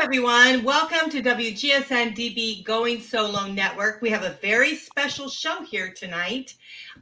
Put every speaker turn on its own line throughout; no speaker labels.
everyone. Welcome to WGSN-DB Going Solo Network. We have a very special show here tonight.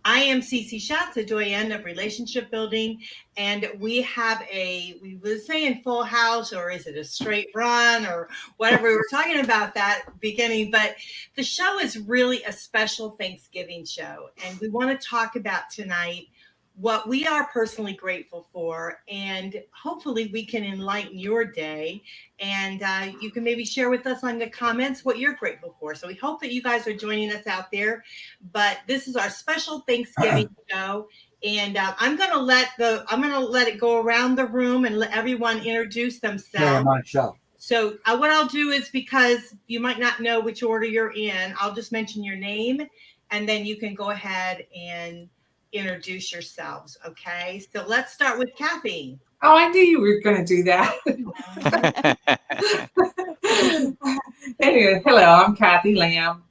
I am Cece Schatz, a doyen of relationship building, and we have we were saying full house, or is it a straight run, or whatever. We were talking about that beginning, but the show is really a special Thanksgiving show, and we want to talk about tonight what we are personally grateful for, and hopefully we can enlighten your day, and you can maybe share with us on the comments what you're grateful for. So we hope that you guys are joining us out there, but this is our special Thanksgiving show, and I'm gonna let it go around the room and let everyone introduce themselves.
Yeah, I'm on show.
So what I'll do is, because you might not know which order you're in, I'll just mention your name, and then you can go ahead and introduce yourselves. Okay, so let's start with Kathy.
Oh, I knew you were going to do that. Anyway, hello, I'm Kathy Lamb.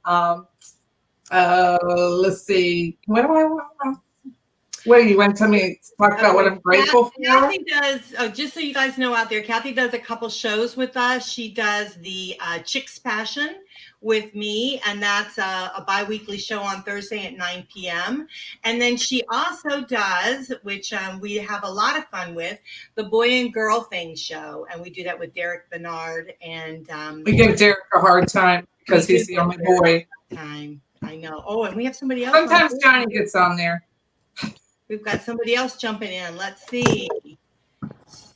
Let's see. What do I want? What do you want to tell me? Talk about what I'm grateful for?
Kathy does, just so you guys know out there, Kathy does a couple shows with us. She does the Chicks Passion with me, and that's a bi-weekly show on Thursday at 9 p.m. And then she also does, which we have a lot of fun with, the Boy and Girl Thing show, and we do that with Derek Bernard. And
we give Derek a hard time because he's the only boy.
I know. Oh, and we have somebody else.
Sometimes Johnny gets on there.
We've got somebody else jumping in. Let's see.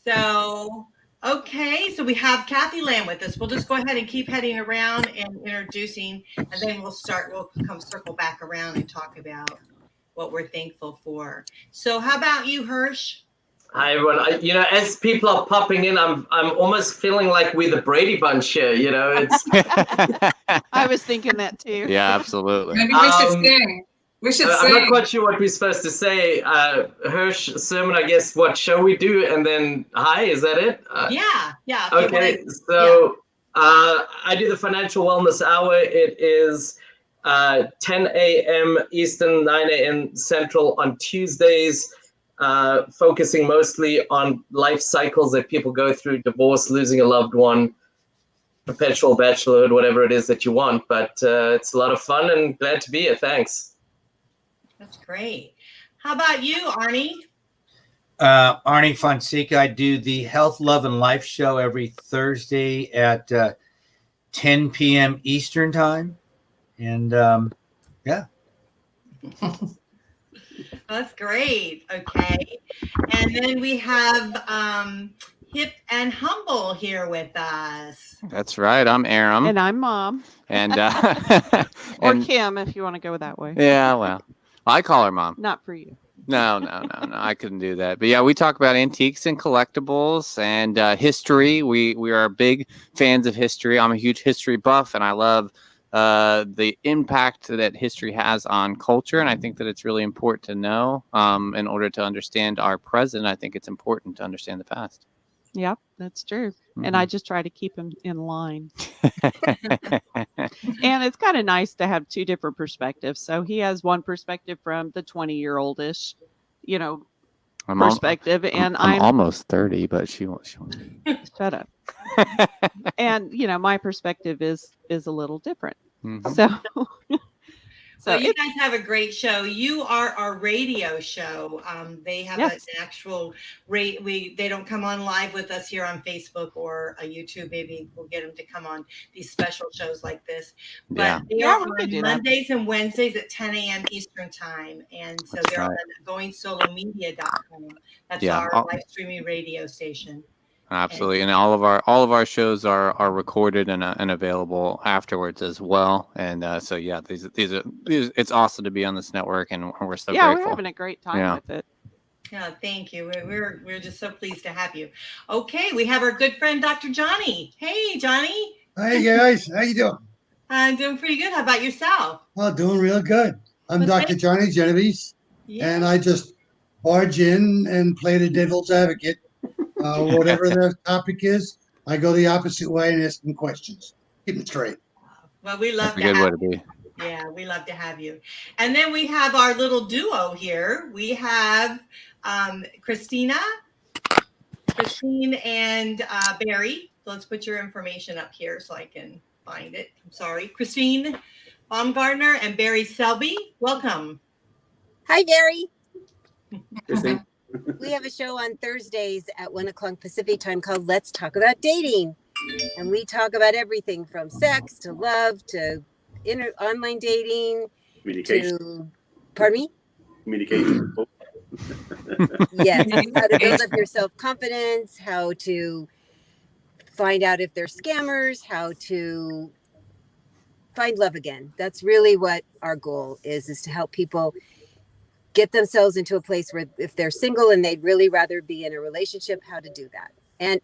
So, okay. So we have Kathy Lamb with us. We'll just go ahead and keep heading around and introducing, and then we'll come circle back around and talk about what we're thankful for. So how about you, Hirsch?
Hi, everyone. As people are popping in, I'm almost feeling like we're the Brady Bunch here. It's.
I was thinking that too.
Yeah, absolutely.
Maybe we should sing.
I'm not quite sure what we're supposed to say. Hirsch, Sermon, I guess, what shall we do? And then, hi, is that it?
Yeah.
Okay, so I do the Financial Wellness Hour. It is 10 a.m. Eastern, 9 a.m. Central on Tuesdays, focusing mostly on life cycles that people go through: divorce, losing a loved one, perpetual bachelorhood, whatever it is that you want. But it's a lot of fun, and glad to be here. Thanks.
That's great. How about you, Arnie?
Arnie Fonseca. I do the Health, Love, and Life show every Thursday at 10 p.m. Eastern time. And yeah.
That's great. Okay. And then we have Hip and Humble here with us.
That's right. I'm Aram.
And I'm Mom.
And
or Kim, if you want to go that way.
Yeah, well, I call her Mom.
Not for you.
No. I couldn't do that. But yeah, we talk about antiques and collectibles and history. We are big fans of history. I'm a huge history buff, and I love the impact that history has on culture. And I think that it's really important to know in order to understand our present. I think it's important to understand the past.
Yep, that's true.
Mm-hmm.
And I just try to keep him in line. And it's kind of nice to have two different perspectives. So he has one perspective from the 20-year-old-ish, perspective. And I'm
almost 30, but she won't.
Shut up. And, my perspective is a little different.
Mm-hmm.
So you guys have a great show. You are our radio show. They have an actual rate. They don't come on live with us here on Facebook or YouTube. Maybe we'll get them to come on these special shows like this. But they are on Mondays and Wednesdays at 10 a.m. Eastern time. And so they're on goingsolomedia.com. That's our live streaming radio station.
Absolutely, and all of our shows are recorded and available afterwards as well. And so these are it's awesome to be on this network, and we're so grateful.
We're having a great time with it.
Yeah, thank you. We're just so pleased to have you. Okay, we have our good friend Dr. Johnny. Hey, Johnny.
Hi guys, how you doing?
I'm doing pretty good. How about yourself?
Well, doing real good. I'm Dr. Johnny Genovese, and I just barge in and play the devil's advocate. Whatever the topic is, I go the opposite way and ask them questions. Keep it straight.
Well, we love
to have you.
Yeah, we love to have you. And then we have our little duo here. We have Christina Christine and Barry. Let's put your information up here so I can find it. I'm sorry. Christine Baumgartner and Barry Selby, welcome.
Hi, Barry.
Christine.
We have a show on Thursdays at 1 o'clock Pacific time called Let's Talk About Dating. And we talk about everything from sex to love to online dating
Communication.
to, pardon me?
Communication.
Yes, how to build up your self-confidence, how to find out if they're scammers, how to find love again. That's really what our goal is to help people get themselves into a place where if they're single and they'd really rather be in a relationship, how to do that. And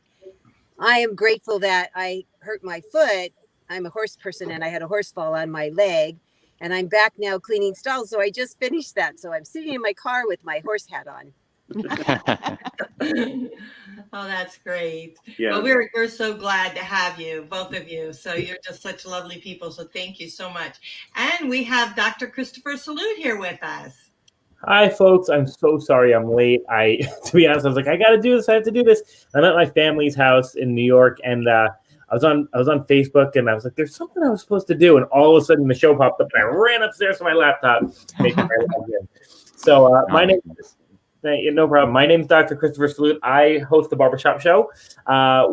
I am grateful that I hurt my foot. I'm a horse person and I had a horse fall on my leg and I'm back now cleaning stalls. So I just finished that. So I'm sitting in my car with my horse hat on.
Oh, that's great.
Yeah.
Well, we're so glad to have you, both of you. So you're just such lovely people. So thank you so much. And we have Dr. Christopher Salute here with us.
Hi, folks. I'm so sorry I'm late. To be honest, I was like, I got to do this. I have to do this. I'm at my family's house in New York, and I was on Facebook, and I was like, there's something I was supposed to do, and all of a sudden the show popped up, and I ran upstairs to my laptop, making my login. So my name is. No problem. My name is Dr. Christopher Salute. I host the Barbershop Show.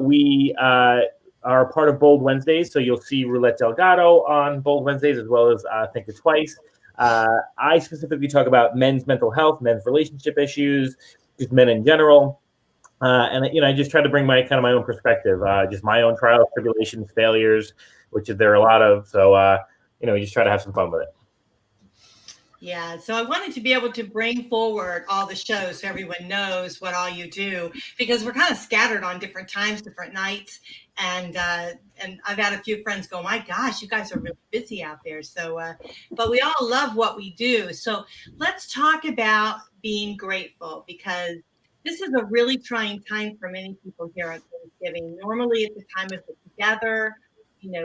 We are part of Bold Wednesdays, so you'll see Roulette Delgato on Bold Wednesdays, as well as Think It Twice. I specifically talk about men's mental health, men's relationship issues, just men in general. And I just try to bring my own perspective, just my own trials, tribulations, failures, which there are a lot of. So, we just try to have some fun with it.
Yeah, so I wanted to be able to bring forward all the shows so everyone knows what all you do, because we're kind of scattered on different times, different nights, and I've had a few friends go, my gosh, you guys are really busy out there. So, but we all love what we do. So let's talk about being grateful, because this is a really trying time for many people here on Thanksgiving. Normally it's a time of get together,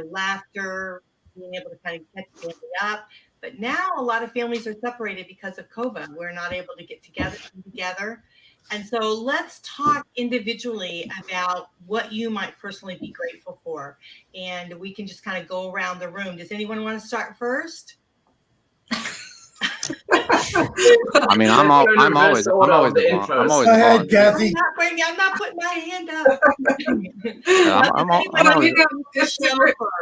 laughter, being able to kind of catch family up. But now a lot of families are separated because of COVID. We're not able to get together. And so let's talk individually about what you might personally be grateful for. And we can just kind of go around the room. Does anyone want to start first?
I mean, I'm always
Go ahead, Kathy.
I'm not putting my hand up.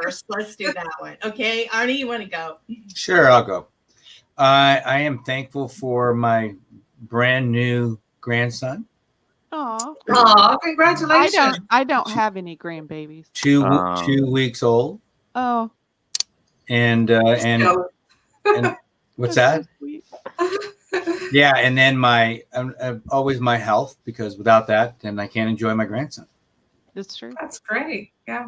First. Let's do that one. Okay, Arnie, you want to go?
Sure, I'll go. I am thankful for my brand new grandson.
Aw,
congratulations.
I don't have any grandbabies.
2 weeks old.
Oh.
And what's that? Yeah, and then my always my health, because without that, then I can't enjoy my grandson.
That's true.
That's great. Yeah.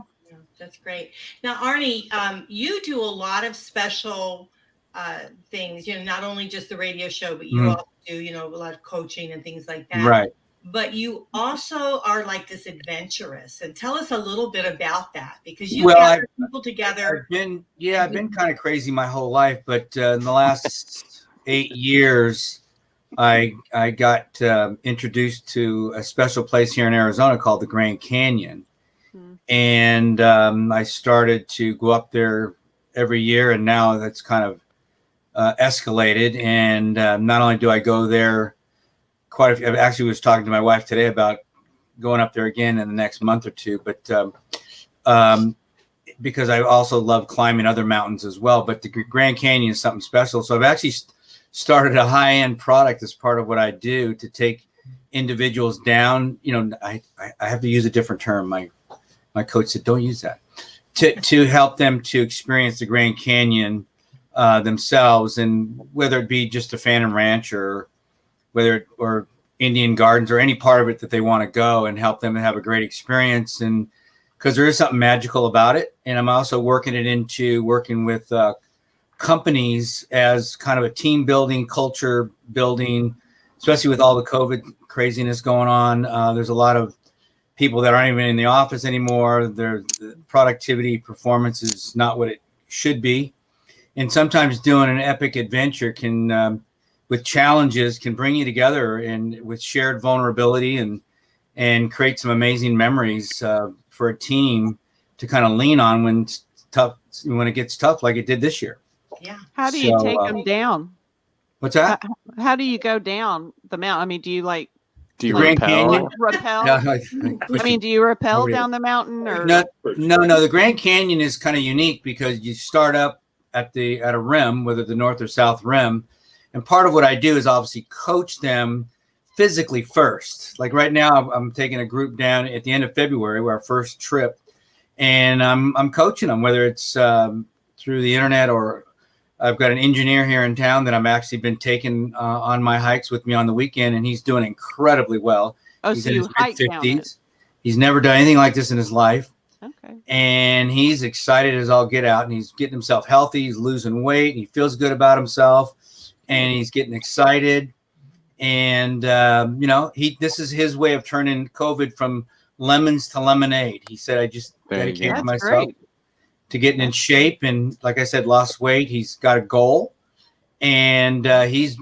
That's great. Now, Arnie, you do a lot of special things, not only just the radio show, but you also do, a lot of coaching and things like that.
Right.
But you also are like this adventurous, and tell us a little bit about that, because you gather people together.
I've been kind of crazy my whole life, but in the last 8 years, I got introduced to a special place here in Arizona called the Grand Canyon. And I started to go up there every year, and now that's kind of escalated. And not only do I go there quite a few, I actually was talking to my wife today about going up there again in the next month or two, but because I also love climbing other mountains as well. But the Grand Canyon is something special. So I've actually started a high-end product as part of what I do to take individuals down. I have to use a different term. My coach said, don't use that, to help them to experience the Grand Canyon themselves. And whether it be just a Phantom Ranch or Indian Gardens or any part of it that they want to go, and help them have a great experience. And because there is something magical about it. And I'm also working with companies as kind of a team building, culture building, especially with all the COVID craziness going on. There's a lot of people that aren't even in the office anymore. Their productivity performance is not what it should be. And sometimes doing an epic adventure with challenges can bring you together, and with shared vulnerability and and create some amazing memories for a team to kind of lean on when it gets tough, like it did this year.
Yeah.
How do you take them down?
What's that?
How do you go down the mountain? I mean, do you
rappel?
Yeah, I mean, do you rappel down the mountain or
no? The Grand Canyon is kind of unique because you start up at a rim, whether the north or south rim, and part of what I do is obviously coach them physically first. Like right now, I'm taking a group down at the end of February, our first trip, and I'm coaching them, whether it's through the internet or I've got an engineer here in town that I've actually been taking on my hikes with me on the weekend, and he's doing incredibly well.
Oh,
he's
so
in
you
his
hike
mid-50s.
down it.
He's never done anything like this in his life.
Okay.
And he's excited as all get out, and he's getting himself healthy. He's losing weight. He feels good about himself, and he's getting excited. And, this is his way of turning COVID from lemons to lemonade. He said, I just dedicated myself to getting in shape. And like I said, lost weight. He's got a goal, and he's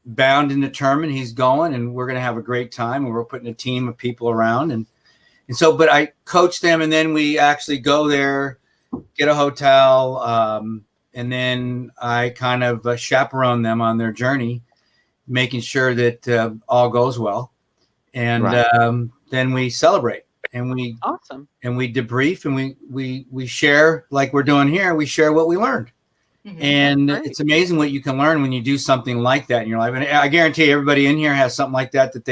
bound and determined. He's going, and we're going to have a great time. And we're putting a team of people around. And so, but I coach them, and then we actually go there, get a hotel. And then I kind of chaperone them on their journey, making sure that all goes well. And then we celebrate. And we debrief, and we share, like we're doing here. We share what we learned, and it's amazing what you can learn when you do something like that in your life. And I guarantee everybody in here has something like that that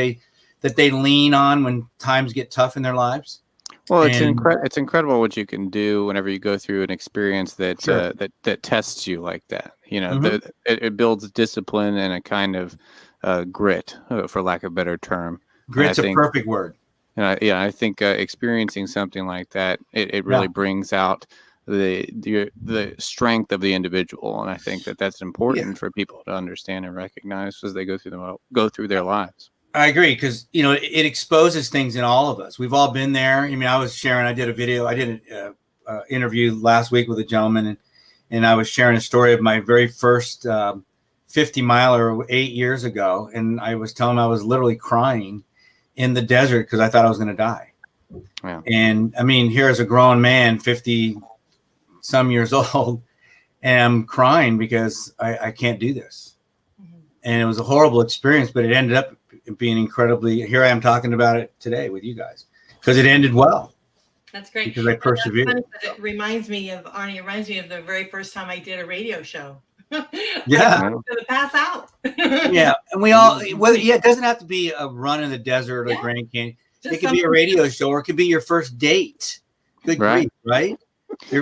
they lean on when times get tough in their lives.
Well, it's incredible what you can do whenever you go through an experience that that tests you like that. You know, it builds discipline and a kind of grit, for lack of a better term.
Grit's a perfect word.
I think experiencing something like that, it really brings out the strength of the individual, and I think that's important for people to understand and recognize as they go through their lives.
I agree, because it exposes things in all of us. We've all been there. I mean, I was sharing. I did an interview last week with a gentleman, and I was sharing a story of my very first 50-miler 8 years ago, and I was telling him I was literally crying in the desert because I thought I was going to die.
Yeah.
And I mean, here's a grown man, 50 some years old, and I'm crying because I can't do this. And it was a horrible experience, but it ended up being incredibly, here I am talking about it today with you guys because it ended well.
That's great.
Because I persevered.
It reminds me of, Arnie, it reminds me of the very first time I did a radio show.
Yeah.
I was gonna pass out.
Yeah. And we all, it doesn't have to be a run in the desert or Grand Canyon. It could be a radio show, or it could be your first date. Good grief, right?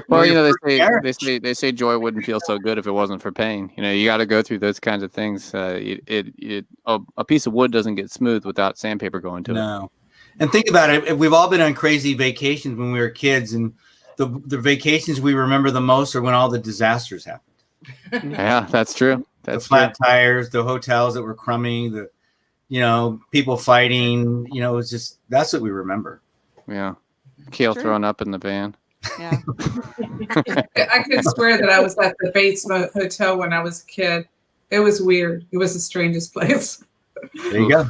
Well, they say joy wouldn't feel so good if it wasn't for pain. You got to go through those kinds of things. A piece of wood doesn't get smooth without sandpaper going to it.
No. And think about it. We've all been on crazy vacations when we were kids, and the vacations we remember the most are when all the disasters happened.
Yeah, that's true. That's
the flat tires, the hotels that were crummy, people fighting. It's just, that's what we remember.
Yeah. Kale thrown up in the van.
Yeah.
I could swear that I was at the Bates Hotel when I was a kid. It was weird. It was the strangest place.
There you go.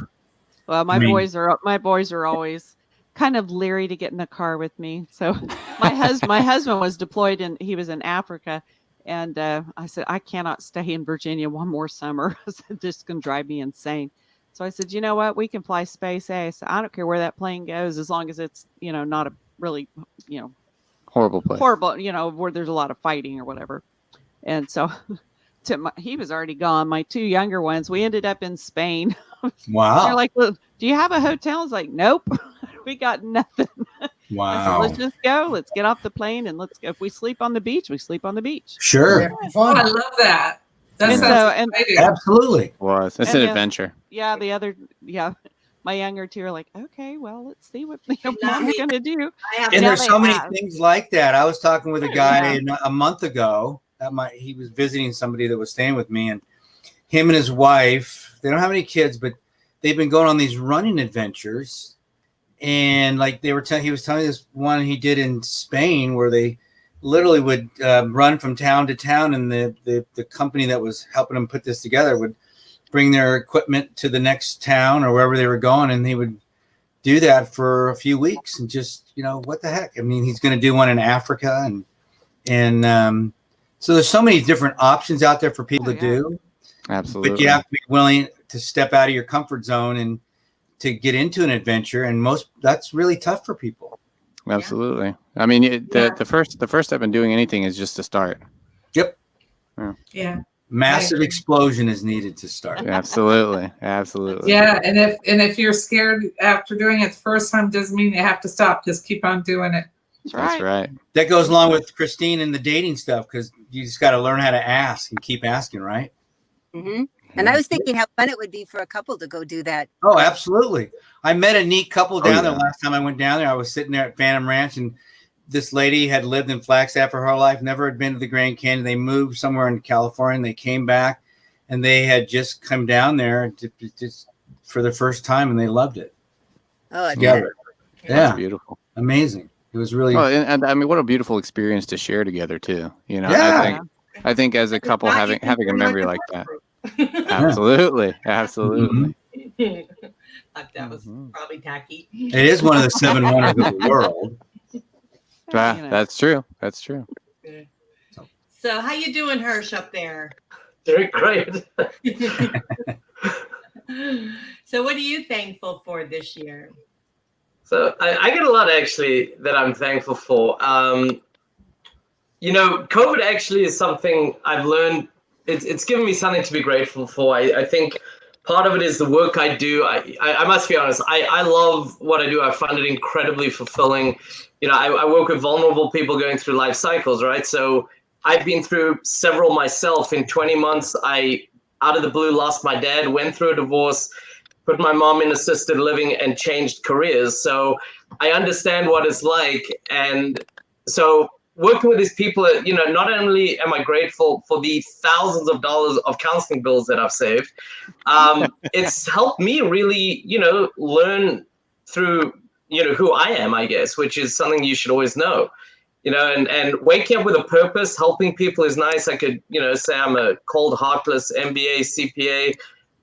Well, my boys are always kind of leery to get in the car with me. So my husband was deployed, and he was in Africa. And I said, I cannot stay in Virginia one more summer. I said, this is going to drive me insane. So I said, you know what? We can fly Space A. So I don't care where that plane goes, as long as it's, not a really,
horrible place.
Horrible, where there's a lot of fighting or whatever. And so he was already gone. My two younger ones, we ended up in Spain.
Wow.
They're like, well, do you have a hotel? I was like, nope, we got nothing.
Wow.
Said, let's just go. Let's get off the plane and let's go. If we sleep on the beach, we sleep on the beach.
Sure.
Oh, I love that. That sounds exciting.
Absolutely.
Was. It's an adventure.
Yeah. My younger two are like, okay, well, let's see what mom's going to do.
And there's so many things like that. I was talking with a guy a month ago. He was visiting somebody that was staying with me, and him and his wife, they don't have any kids, but they've been going on these running adventures. And like he was telling this one he did in Spain, where they literally would run from town to town, and the company that was helping them put this together would bring their equipment to the next town or wherever they were going, and they would do that for a few weeks and just, what the heck? I mean, he's going to do one in Africa and so there's so many different options out there for people to do.
Absolutely.
But you have to be willing to step out of your comfort zone and to get into an adventure. And that's really tough for people.
Absolutely. I mean, the first step in doing anything is just to start.
Yep.
Yeah.
Massive explosion is needed to start.
Absolutely.
Yeah, and if you're scared after doing it the first time, doesn't mean you have to stop. Just keep on doing it.
That's right.
That goes along with Christine and the dating stuff, because you just got to learn how to ask and keep asking, right?
Mm-hmm. And I was thinking how fun it would be for a couple to go do that.
Oh, absolutely. I met a neat couple down there last time I went down there. I was sitting there at Phantom Ranch, and this lady had lived in Flagstaff for her life, never had been to the Grand Canyon. They moved somewhere in California, and they came back, and they had just come down there just for the first time, and they loved it.
Oh,
together. Yeah,
that's beautiful.
Amazing. It was really.
Well, and I mean, what a beautiful experience to share together too. I think as a couple having a memory like that. Absolutely.
That was probably tacky.
It is one of the 7 wonders of the world.
That's true.
So how you doing, Hirsch, up there?
Doing great.
So what are you thankful for this year?
So I get a lot actually that I'm thankful for. COVID actually is something I've learned. It's given me something to be grateful for. I think part of it is the work I do. I must be honest. I love what I do. I find it incredibly fulfilling. I work with vulnerable people going through life cycles, right? So I've been through several myself. In 20 months, I, out of the blue, lost my dad, went through a divorce, put my mom in assisted living, and changed careers. So I understand what it's like. And so working with these people, not only am I grateful for the thousands of dollars of counseling bills that I've saved, it's helped me really, learn through, who I am, I guess, which is something you should always know. And waking up with a purpose, helping people is nice. I could, say I'm a cold, heartless MBA, CPA,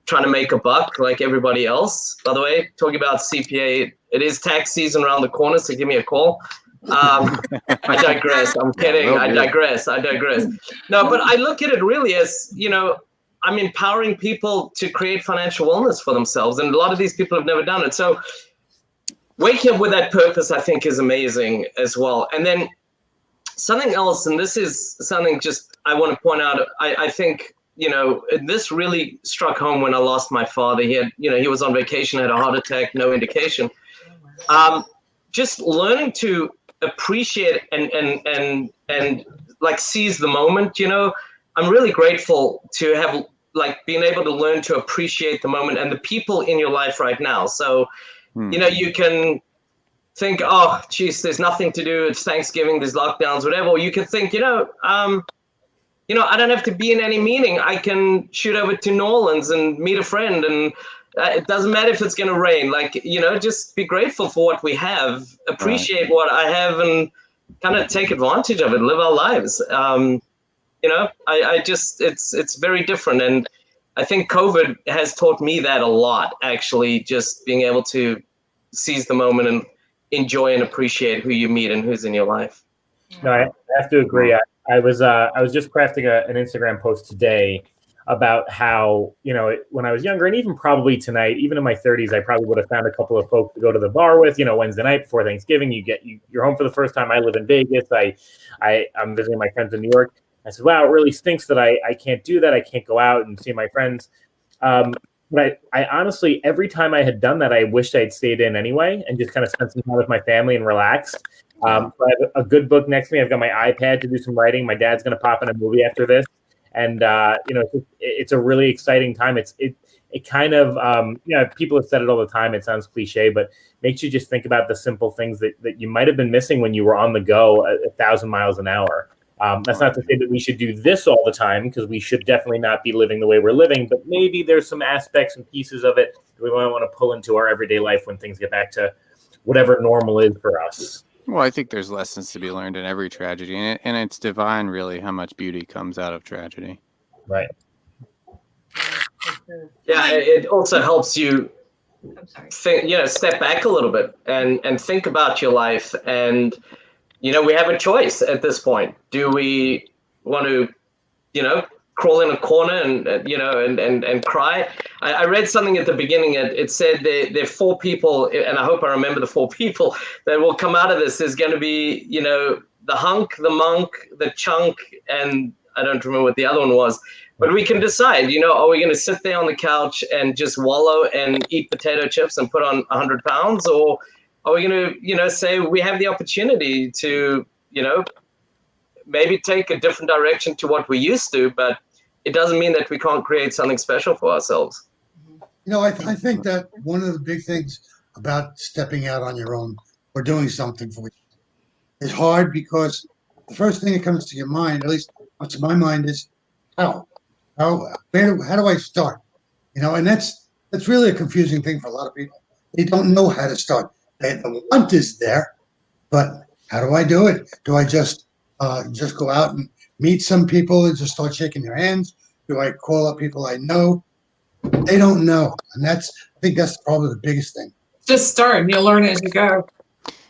trying to make a buck like everybody else. By the way, talking about CPA, it is tax season around the corner, so give me a call. I digress. I'm kidding. I digress. No, but I look at it really as, I'm empowering people to create financial wellness for themselves. And a lot of these people have never done it. So waking up with that purpose, I think, is amazing as well. And then something else, and this is something just I want to point out, I think, this really struck home when I lost my father. He had, he was on vacation, had a heart attack, no indication. Just learning to appreciate and like seize the moment. I'm really grateful to have been able to learn to appreciate the moment and the people in your life right now. So, you can think, oh, geez, there's nothing to do. It's Thanksgiving, there's lockdowns, whatever. Or you can think, I don't have to be in any meeting. I can shoot over to New Orleans and meet a friend, and it doesn't matter if it's going to rain. Just be grateful for what we have, appreciate what I have, and kind of take advantage of it, live our lives. It's very different. And I think COVID has taught me that a lot, actually, just being able to seize the moment and enjoy and appreciate who you meet and who's in your life.
No, I have to agree. I was just crafting an Instagram post today about how, when I was younger, and even probably tonight, even in my 30s, I probably would have found a couple of folks to go to the bar with, Wednesday night before Thanksgiving. You're home for the first time. I live in Vegas. I'm visiting my friends in New York. I said, wow, it really stinks that I can't do that. I can't go out and see my friends. But I honestly, every time I had done that, I wished I had stayed in anyway and just kind of spent some time with my family and relaxed. So I have a good book next to me. I've got my iPad to do some writing. My dad's going to pop in a movie after this. And, it's a really exciting time. It kind of, people have said it all the time. It sounds cliche, but makes you just think about the simple things that you might have been missing when you were on the go 1,000 miles an hour. That's not to say that we should do this all the time, because we should definitely not be living the way we're living, but maybe there's some aspects and pieces of it that we might want to pull into our everyday life when things get back to whatever normal is for us.
Well, I think there's lessons to be learned in every tragedy, and it's divine, really, how much beauty comes out of tragedy.
Right.
Yeah, it also helps you
I'm sorry.
Step back a little bit and think about your life. And, we have a choice at this point. Do we want to, crawl in a corner and cry? I read something at the beginning. It said there are 4 people, and I hope I remember the 4 people that will come out of this. There's going to be, the hunk, the monk, the chunk, and I don't remember what the other one was. But we can decide, are we going to sit there on the couch and just wallow and eat potato chips and put on 100 pounds? Or are we going to, say we have the opportunity to, maybe take a different direction to what we used to, but it doesn't mean that we can't create something special for ourselves.
I think that one of the big things about stepping out on your own or doing something for you is hard, because the first thing that comes to your mind, at least what's in my mind, is how do I start? And that's really a confusing thing for a lot of people. They don't know how to start. The want is there, but how do I do it? Do I just go out and meet some people and just start shaking their hands? Do I call up people I know? They don't know, and I think that's probably the biggest thing.
Just start, and you'll learn as you go.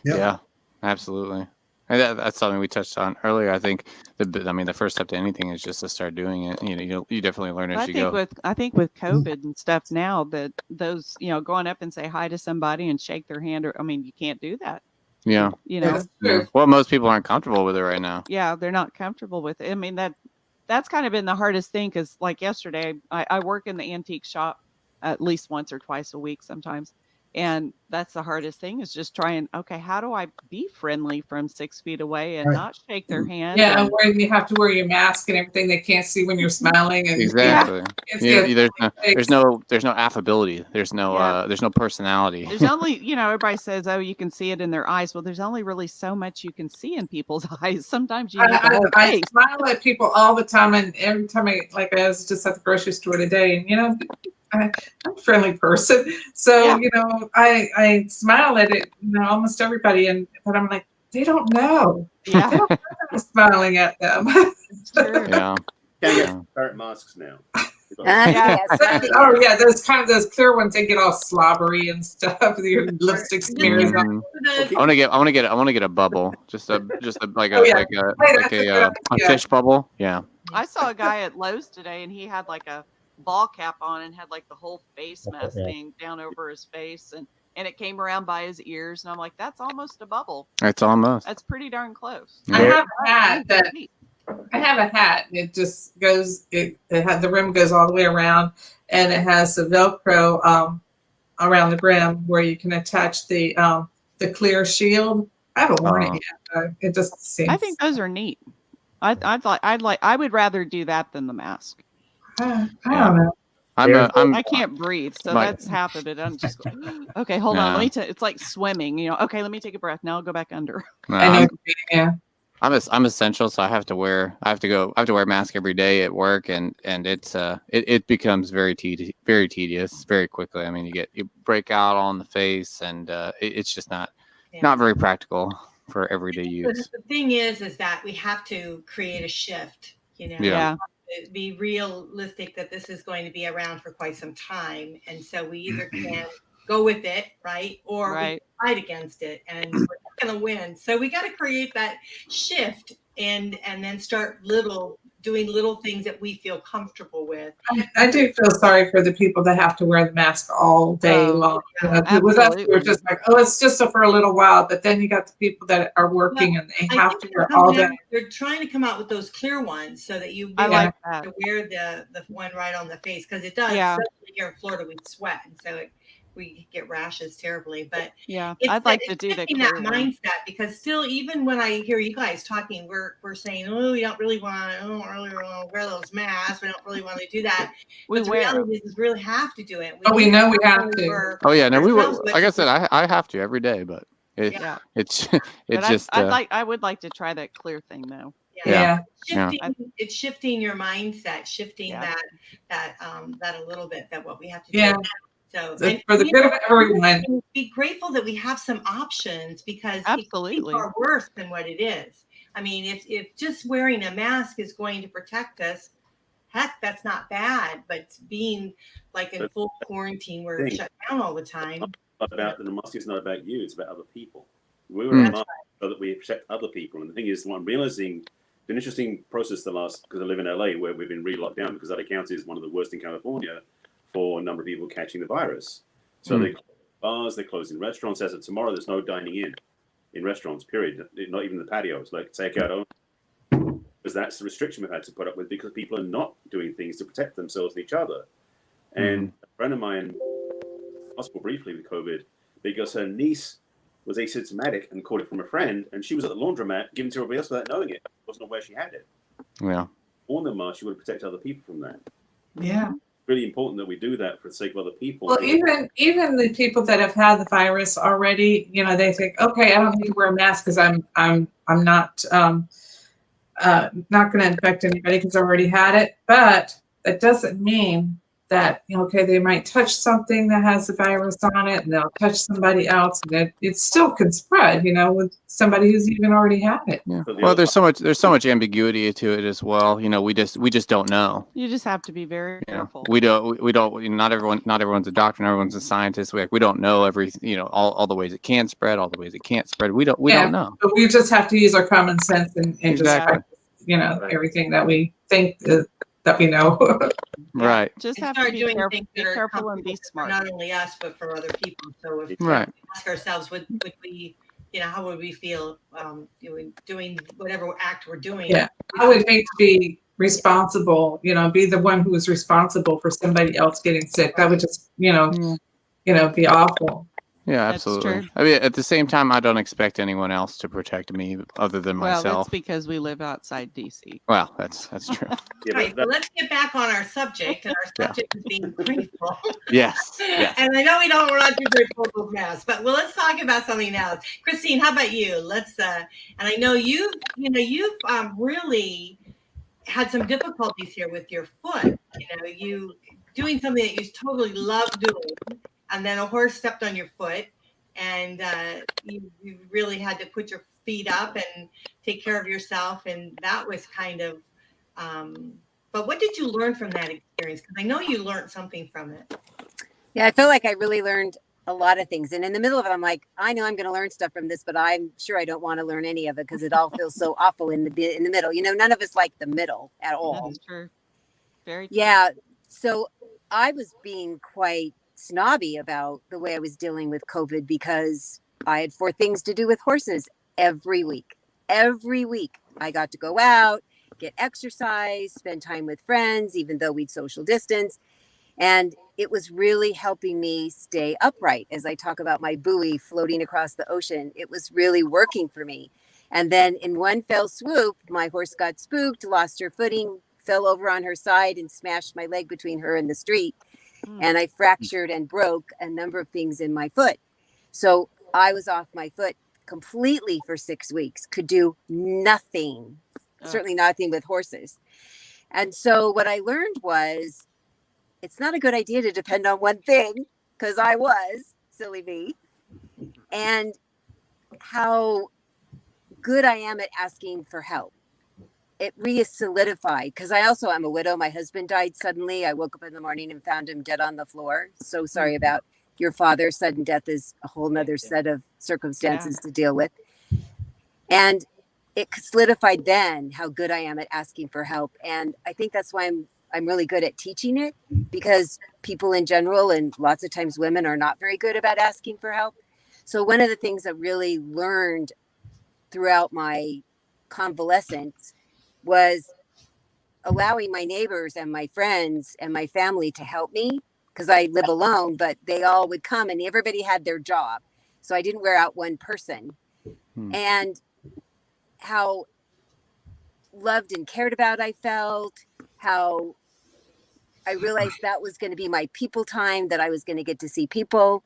Yep.
Yeah, absolutely. And that's something we touched on earlier. I think the first step to anything is just to start doing it. You definitely learn as you go.
I think with COVID and stuff now, that those, going up and say hi to somebody and shake their hand, you can't do that.
Yeah.
That's true.
Well, most people aren't comfortable with it right now.
Yeah, they're not comfortable with it. That's kind of been the hardest thing, because like yesterday, I work in the antique shop at least once or twice a week sometimes. And that's the hardest thing, is just trying, okay, how do I be friendly from 6 feet away and not shake their hand?
Yeah, and where you have to wear your mask and everything. They can't see when you're smiling. And
exactly. There's no affability. There's no personality.
There's only, everybody says, oh, you can see it in their eyes. Well, there's only really so much you can see in people's eyes. Sometimes you need the whole
I
face.
smile at people all the time, and every time I was just at the grocery store today, and I'm a friendly person, so I smile at it, almost everybody, but I'm like, they don't know.
Yeah,
they don't know I'm smiling at them.
True.
Yeah.
Start masks now.
Oh yeah, those clear ones, they get all slobbery and stuff. Your lipstick smears.
I want to get a bubble, just a fish bubble. Yeah.
I saw a guy at Lowe's today, and he had like a ball cap on and had like the whole face mask thing down over his face, and it came around by his ears, and I'm like, that's almost a bubble.
That's
pretty darn close.
I have a hat and it just goes, the rim goes all the way around, and it has the Velcro around the brim where you can attach the clear shield. I haven't worn it yet. It just seems.
I think those are neat. I would rather do that than the mask.
I don't know.
I can't breathe, so that's half of it. I'm just going, okay, hold on. It's like swimming, Okay, let me take a breath. Now I'll go back under.
I'm essential, so I have to wear a mask every day at work, and it becomes very tedious very quickly. You break out on the face, and it's just not very practical for everyday use.
The thing is that we have to create a shift.
Yeah.
Be realistic that this is going to be around for quite some time, and so we either can go with it, right, or we fight against it, and we're not going to win. So we got to create that shift and then start doing little things that we feel comfortable with.
I do feel sorry for the people that have to wear the mask all day long. With us, we're just like, it's just for a little while, but then you got the people that are working and they have to wear all day.
They're trying to come out with those clear ones so that you
like
to wear the one right on the face, because it does.
Yeah.
Especially here in Florida, we sweat, and so we get rashes terribly. But
I'd like to do that
mindset, because still, even when I hear you guys talking, we're saying, we don't really want to wear those masks. We don't really want to do that.
But
the reality is we really have to do it.
We know we have to.
Oh yeah, no, we will. Like I said, I have to every day, but it's just.
I would like to try that clear thing though.
It's shifting your mindset, shifting that a little bit. That what we have to do.
Yeah.
So
for the good of everyone,
be grateful that we have some options, because
absolutely
are worse than what it is. If just wearing a mask is going to protect us, heck, that's not bad. But being like in full quarantine, we're shut down all the time.
Not about the mask is not about you, it's about other people. We were in mask so that we protect other people. And the thing is, what I'm realizing, an interesting process because I live in LA where we've been re-locked down because LA County is one of the worst in California for a number of people catching the virus. So they close bars, they close in restaurants. As of tomorrow, there's no dining in restaurants, period. Not even the patios, like takeout only. Because that's the restriction we've had to put up with because people are not doing things to protect themselves and each other. And a friend of mine, hospital briefly with COVID, because her niece was asymptomatic and caught it from a friend, and she was at the laundromat giving to everybody else without knowing it. Wasn't aware she had it.
Yeah.
On the mask, she would protect other people from that.
Yeah.
Really important that we do that for the sake of other people.
Well, even the people that have had the virus already, you know, they think, okay, I don't need to wear a mask because I'm not going to infect anybody because I already had it. But that doesn't mean that, you know, okay, they might touch something that has the virus on it and they'll touch somebody else and it still can spread, you know, with somebody who's even already had it.
Yeah. Well, there's so much ambiguity to it as well. You know, we just don't know.
You just have to be very careful.
We don't, not everyone's a doctor, not everyone's a scientist. We don't know all the ways it can spread, all the ways it can't spread. We don't know.
But we just have to use our common sense and
Exactly.
just practice, you know, everything that we think that we know.
Right.
Just
And
have
start
to be
doing
careful,
things
be
that are
careful and be
comfortable for
smart.
not only us but for other people. So if we ask ourselves, would we, you know, how would we feel doing whatever act we're doing?
Yeah, I would hate to be responsible, you know, be the one who is responsible for somebody else getting sick. That would just, you know, be awful.
Yeah, absolutely. I mean, at the same time, I don't expect anyone else to protect me other than myself.
Well, that's because we live outside DC.
Well, that's true.
Right. So let's get back on our subject, and our subject is being grateful.
Yes.
And I know we're not too grateful for masks, but let's talk about something else. Christine, how about you? Let's and I know you've really had some difficulties here with your foot. You know, you doing something that you totally love doing, and then a horse stepped on your foot, and you really had to put your feet up and take care of yourself, and that was kind of. But what did you learn from that experience? Because I know you learned something from it.
Yeah, I feel like I really learned a lot of things. And in the middle of it, I'm like, I know I'm going to learn stuff from this, but I'm sure I don't want to learn any of it because it all feels so awful in the middle. You know, none of us like the middle at all.
That's true. Very true.
Yeah. So I was being quite snobby about the way I was dealing with COVID because I had 4 things to do with horses every week. Every week I got to go out, get exercise, spend time with friends, even though we'd social distance. And it was really helping me stay upright as I talk about my buoy floating across the ocean. It was really working for me. And then in one fell swoop, my horse got spooked, lost her footing, fell over on her side and smashed my leg between her and the street. And I fractured and broke a number of things in my foot. So I was off my foot completely for 6 weeks, could do nothing. Certainly nothing with horses. And so what I learned was it's not a good idea to depend on one thing, because I was, silly me, and how good I am at asking for help. It re-solidified, because I also am a widow. My husband died suddenly. I woke up in the morning and found him dead on the floor. So sorry about your father. Sudden death is a whole nother set of circumstances to deal with. And it solidified then how good I am at asking for help. And I think that's why I'm really good at teaching it, because people in general, and lots of times women, are not very good about asking for help. So one of the things I really learned throughout my convalescence was allowing my neighbors and my friends and my family to help me, because I live alone, but they all would come and everybody had their job. So I didn't wear out one person. And how loved and cared about I felt, how I realized that was going to be my people time, that I was going to get to see people,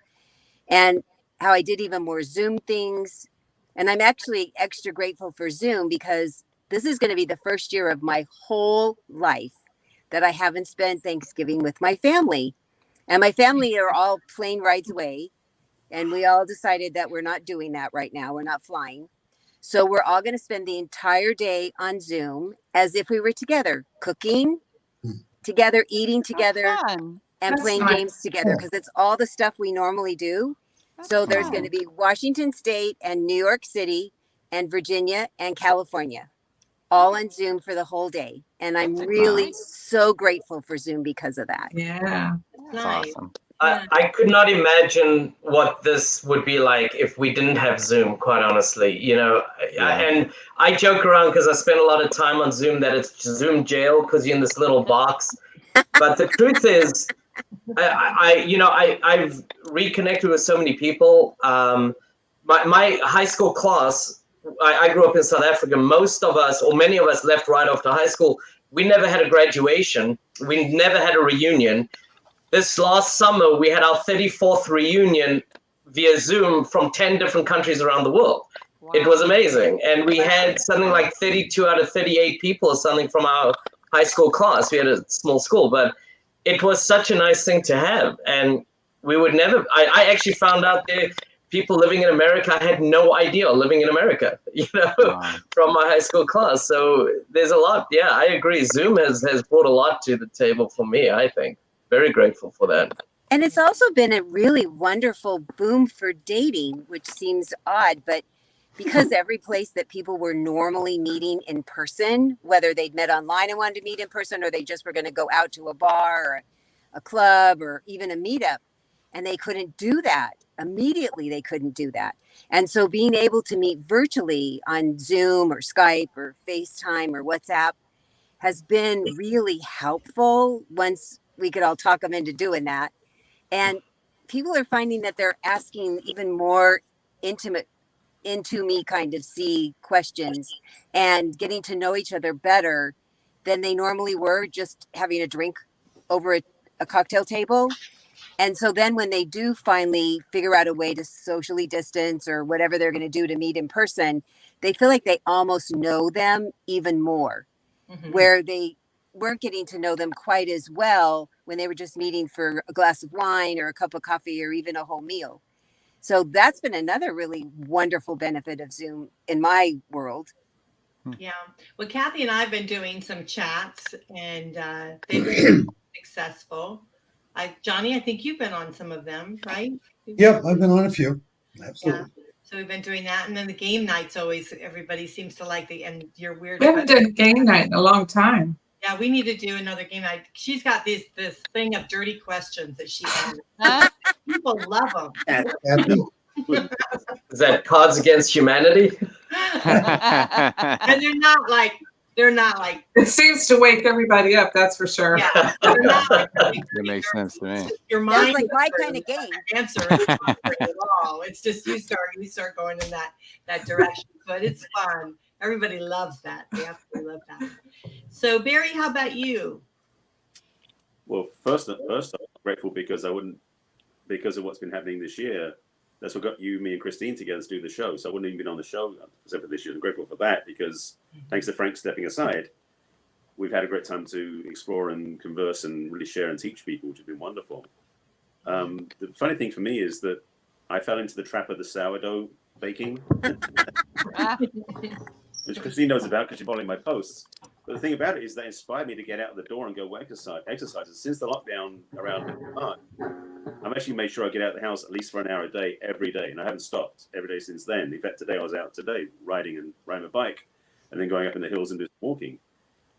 and how I did even more Zoom things. And I'm actually extra grateful for Zoom, because this is going to be the first year of my whole life that I haven't spent Thanksgiving with my family. And my family are all plane rides away. And we all decided that we're not doing that right now. We're not flying. So we're all going to spend the entire day on Zoom as if we were together, cooking, together, eating together,
Fun.
and
That's
playing
nice.
games together, because it's all the stuff we normally do.
That's
So there's
fun.
going to be Washington State and New York City and Virginia and California all on Zoom for the whole day. And I'm
That's
really
nice.
so grateful for Zoom because of that.
Yeah.
That's
Nice.
awesome.
I could not imagine what this would be like if we didn't have Zoom, quite honestly. You know, and I joke around because I spend a lot of time on Zoom that it's Zoom jail because you're in this little box. But the truth is, I've reconnected with so many people. My high school class, I grew up in South Africa. Most of us, or many of us, left right after high school. We never had a graduation. We never had a reunion. This last summer, we had our 34th reunion via Zoom from 10 different countries around the world.
Wow.
It was amazing. And we had something like 32 out of 38 people or something from our high school class. We had a small school, but it was such a nice thing to have. And we would never, I actually found out there people living in America. I had no idea living in America, from my high school class. So there's a lot. Yeah, I agree. Zoom has brought a lot to the table for me, I think. Very grateful for that.
And it's also been a really wonderful boom for dating, which seems odd, but because every place that people were normally meeting in person, whether they'd met online and wanted to meet in person, or they just were going to go out to a bar or a club or even a meetup, and they couldn't do that. Immediately, they couldn't do that. And so being able to meet virtually on Zoom or Skype or FaceTime or WhatsApp has been really helpful once we could all talk them into doing that. And people are finding that they're asking even more intimate, into me kind of questions and getting to know each other better than they normally were just having a drink over a cocktail table. And so then when they do finally figure out a way to socially distance or whatever they're going to do to meet in person, they feel like they almost know them even more, where they weren't getting to know them quite as well when they were just meeting for a glass of wine or a cup of coffee or even a whole meal. So that's been another really wonderful benefit of Zoom in my world.
Yeah. Well, Kathy and I have been doing some chats, and they've been successful. Johnny, I think you've been on some of them, right?
Yep, I've been on a few. Absolutely.
Yeah. So we've been doing that, and then the game nights always everybody seems to like and your weird.
We haven't done game night in a long time.
Yeah, we need to do another game night. She's got this thing of dirty questions that she has. People love them.
Is that Cards Against Humanity?
And they're not like.
It seems to wake everybody up, that's for sure.
Yeah, they're not like
That makes sense to me.
Sounds
your mind
like my kind of game.
answer is not at all. It's just you start going in that direction. But it's fun. Everybody loves that. They absolutely love that. So Barry, how about you?
Well, first, I'm grateful because of what's been happening this year. That's what got me and Christine together to do the show. So I wouldn't even been on the show except for this year. I'm grateful for that because thanks to Frank stepping aside, we've had a great time to explore and converse and really share and teach people, which has been wonderful. The funny thing for me is that I fell into the trap of the sourdough baking, which Christine knows about because she's following my posts. But the thing about it is that inspired me to get out of the door and go exercise. Since the lockdown around March, I've actually made sure I get out of the house at least for an hour a day, every day. And I haven't stopped every day since then. In fact, today I was out riding my bike and then going up in the hills and just walking.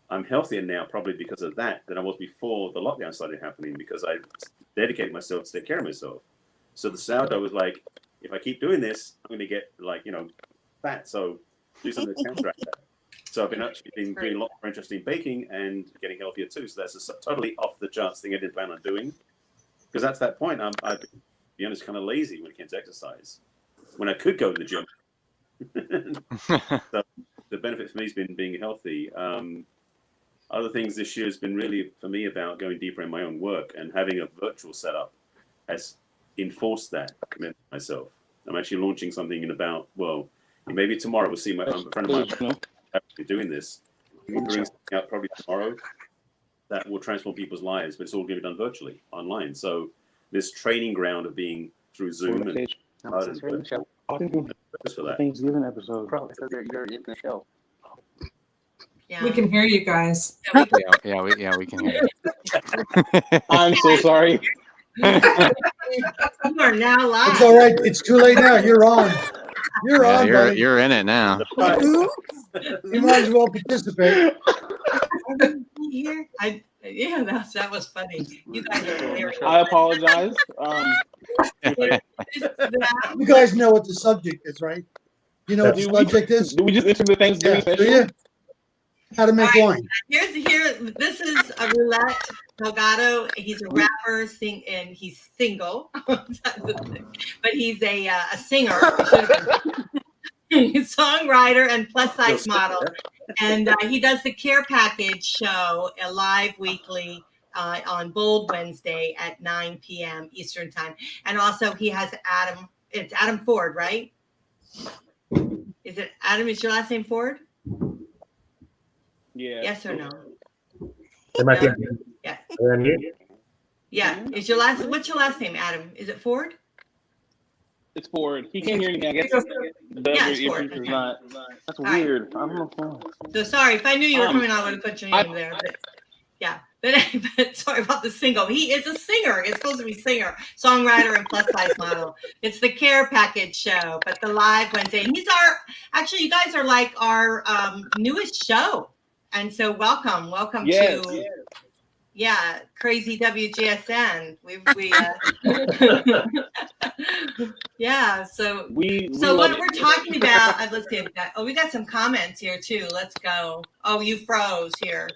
I'm healthier now probably because of that than I was before the lockdown started happening because I dedicated myself to take care of myself. So the sourdough was like, if I keep doing this, I'm going to get fat. So do something to counteract that. So I've been doing a lot more interesting baking and getting healthier too. So that's a totally off the charts thing I didn't plan on doing. Because at that point, I've been, to be honest, kind of lazy when it came to exercise. When I could go to the gym. So the benefit for me has been being healthy. Other things this year has been really, for me, about going deeper in my own work and having a virtual setup has enforced that commitment to myself. I'm actually launching something in about, maybe tomorrow we'll see a friend of mine actually doing this. We'll bring something out probably tomorrow that will transform people's lives, but it's all going to be done virtually, online. So this training ground of being through Zoom and virtual, for that.
Thanksgiving episode. Probably because you're in the show.
Yeah.
We can hear you guys.
Yeah, we can hear you.
I'm so sorry.
You are now live.
It's all right. It's too late now. You're on. You're on, buddy.
You're in it now.
You might as well participate.
Here, yeah, that was funny. You guys are hilarious.
I apologize.
You guys know what the subject is, right? You know what the subject is?
Do we just enter the Thanksgiving
Yeah,
special?
do you? How to make wine.
This is a Roulette Delgato. He's a rapper, and he's single, but he's a singer, songwriter, and plus size model. And he does the Care Package show live weekly on Bold Wednesday at 9 p.m. Eastern time. And also he has Adam. It's Adam Ford, right? Is it Adam? Is your last name Ford?
Yeah.
Yes or no?
Yeah.
Yeah. Is your last? What's your last name, Adam? Is it Ford?
It's Ford. He can't hear anything. I guess
it's Ford.
Is not. That's weird. I don't know.
So sorry. If I knew you were coming on, I would have put your name there. But yeah. But sorry about the single. He is a singer. It's supposed to be singer, songwriter, and plus size model. It's the Care Package show, but the live Wednesday. And actually, you guys are like our newest show. And so welcome to crazy WGSN. Yeah. So what we're talking about. Let's see. We got some comments here too. Let's go. Oh, you froze here.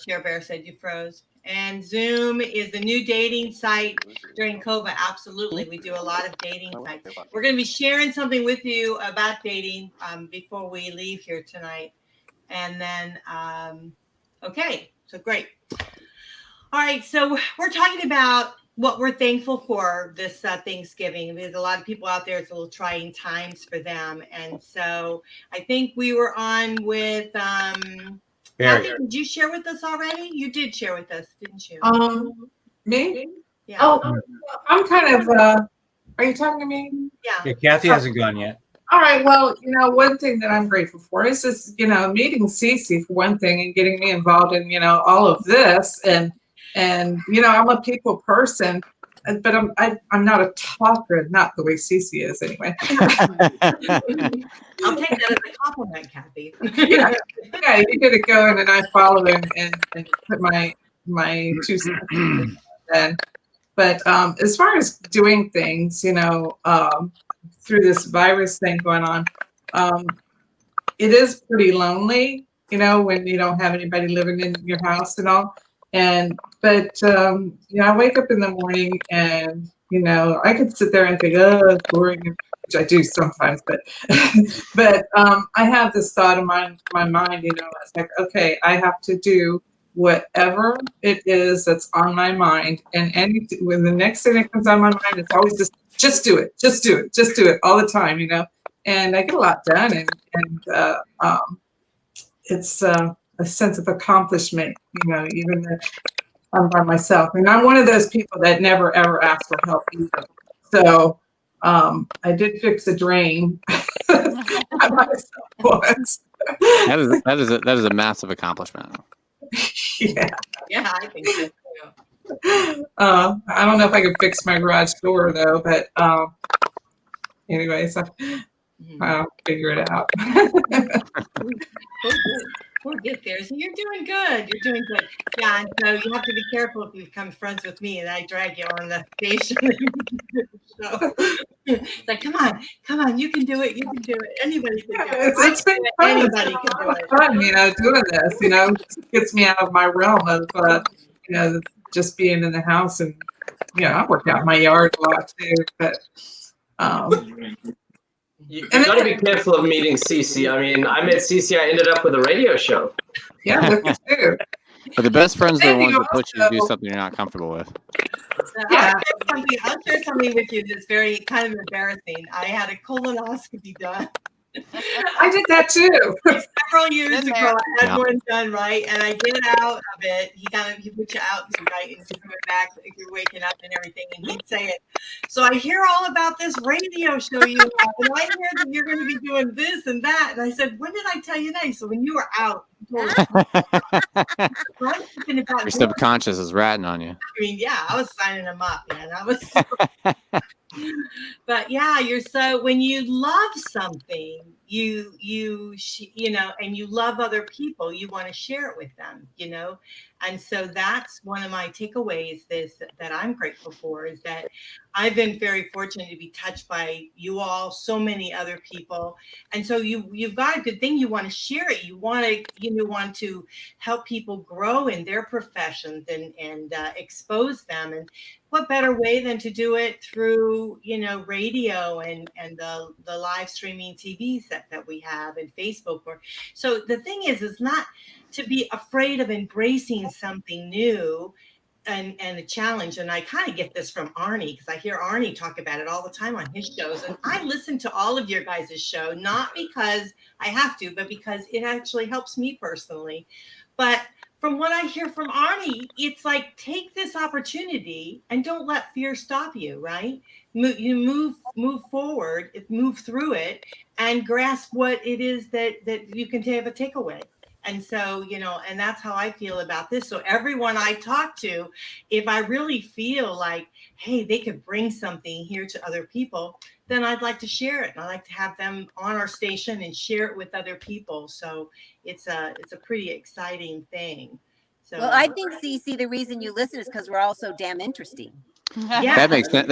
Share Bear said you froze. And Zoom is the new dating site during COVID. Absolutely, we do a lot of dating sites. We're going to be sharing something with you about dating before we leave here tonight. And then, okay, so great. All right, so we're talking about what we're thankful for this Thanksgiving. There's a lot of people out there, it's a little trying times for them. And so I think we were on with, Kathy, did you share with us already? You did share with us, didn't you?
Me?
Yeah.
Oh, I'm kind of, are you talking to me?
Yeah.
Kathy hasn't gone yet.
All right. Well, one thing that I'm grateful for is just, meeting Cece for one thing and getting me involved in, all of this. And I'm a people person, but I'm not a talker, not the way Cece is anyway.
I'll take that as a compliment, Kathy.
Yeah, you get it going and I follow and put my 2 cents in. But as far as doing things, through this virus thing going on, it is pretty lonely, when you don't have anybody living in your house and all. But I wake up in the morning and, I could sit there and think, oh, it's boring, which I do sometimes, but I have this thought in my mind, it's like, okay, I have to do whatever it is that's on my mind, and when the next thing that comes on my mind, it's always just do it all the time, and I get a lot done, and it's a sense of accomplishment, even if I'm by myself. And I'm one of those people that never ever ask for help either. So I did fix a drain by myself once.
That is a massive accomplishment.
Yeah,
I think so too.
I don't know if I could fix my garage door though, but anyways, I'll figure it out.
We'll get there. So you're doing good. Yeah, and so you have to be careful if you become friends with me and I drag you on the station. So, it's like, come on, you can do it. Anybody can do it.
It's been fun.
Anybody can do it.
Fun, doing this, gets me out of my realm of, just being in the house, and, I work out in my yard a lot too, but,
You got to be careful of meeting Cece. I mean, I met Cece. I ended up with a radio show.
Yeah, with you too.
But the best friends are the ones that push you to do something you're not comfortable with.
Yeah, I'll share something with you that's very kind of embarrassing. I had a colonoscopy done.
I did that too.
It's several years
Been
ago,
there.
I had one done right, and I get out of it. He put you out tonight, and you're coming back, you're waking up and everything, and he'd say it. So I hear all about this radio show you have, and I hear that you're going to be doing this and that. And I said, when did I tell you that? So when you were out, you told me. I'm thinking about
Your subconscious is ratting on you.
I mean, yeah, I was signing them up, man. I was. But yeah, you're so when you love something, you know, and you love other people, you want to share it with them, you know. And so that's one of my takeaways that I'm grateful for, is that I've been very fortunate to be touched by you all, so many other people. And so you've got a good thing. You want to share it. You want to help people grow in their professions and expose them. And what better way than to do it through, you know, radio and the live streaming TVs that we have, and Facebook. So the thing is not to be afraid of embracing something new and a challenge. And I kind of get this from Arnie, because I hear Arnie talk about it all the time on his shows. And I listen to all of your guys' show, not because I have to, but because it actually helps me personally. But from what I hear from Arnie, it's like, take this opportunity and don't let fear stop you, right? You move forward, move through it, and grasp what it is that you can have a takeaway. And so, you know, and that's how I feel about this. So everyone I talk to, if I really feel like, hey, they could bring something here to other people, then I'd like to share it. And I'd like to have them on our station and share it with other people. So it's a pretty exciting thing. So,
Well, I think, Cece, the reason you listen is because we're all so damn interesting.
Yeah,
That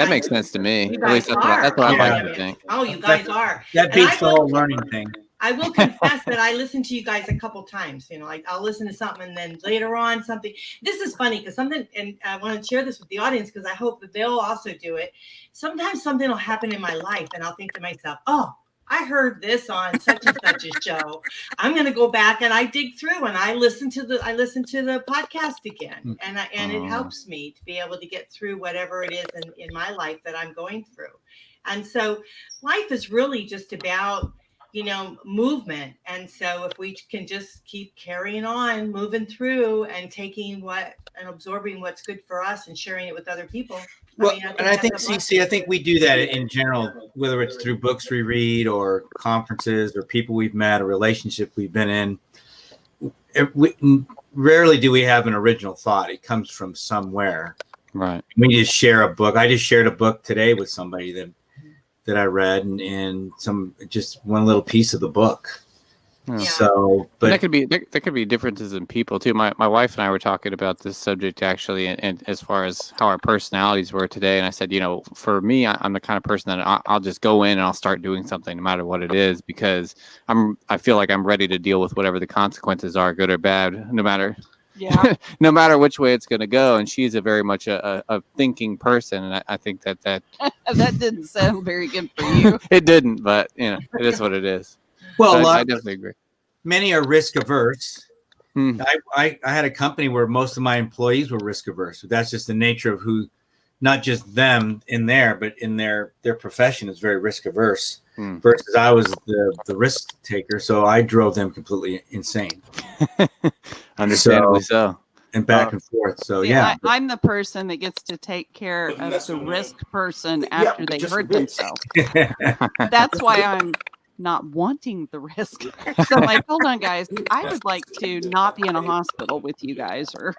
makes sense to me.
You
At least
guys
that's what
are.
I like to think.
Oh, you guys are.
That
And
beats
I
the
will-
whole learning thing.
I will confess that I listened to you guys a couple times. You know, like I'll listen to something and then later on something. This is funny because something, and I want to share this with the audience because I hope that they'll also do it. Sometimes something will happen in my life and I'll think to myself, oh, I heard this on such and such a show. I'm going to go back and I dig through and I listen to the podcast again, and it helps me to be able to get through whatever it is in my life that I'm going through. And so life is really just about, you know, movement. And so if we can just keep carrying on, moving through and taking and absorbing what's good for us and sharing it with other people.
Well, I think,
that's a
CC, I think we do that in general, whether it's through books we read or conferences or people we've met or relationships we've been in. Rarely do we have an original thought. It comes from somewhere.
Right.
We just share a book. I just shared a book today with somebody that I read and just one little piece of the book.
Yeah.
So, but
there could be differences in people too. My wife and I were talking about this subject actually, and as far as how our personalities were today. And I said, you know, for me, I'm the kind of person that I'll just go in and I'll start doing something no matter what it is, because I feel like I'm ready to deal with whatever the consequences are, good or bad, no matter which way it's going to go. And she's a very much a thinking person, and I think that that
didn't sound very good for you.
It didn't, but you know, it is what it is.
Well,
I definitely agree.
Many are risk averse. I had a company where most of my employees were risk averse. That's just the nature of who, not just them in there, but in their profession is very risk averse. Versus I was the risk taker, so I drove them completely insane.
Understandably so.
And back and forth. So yeah,
I'm the person that gets to take care of the risk person after they hurt themselves. That's why I'm not wanting the risk. So I'm like, hold on, guys, I would like to not be in a hospital with you guys, or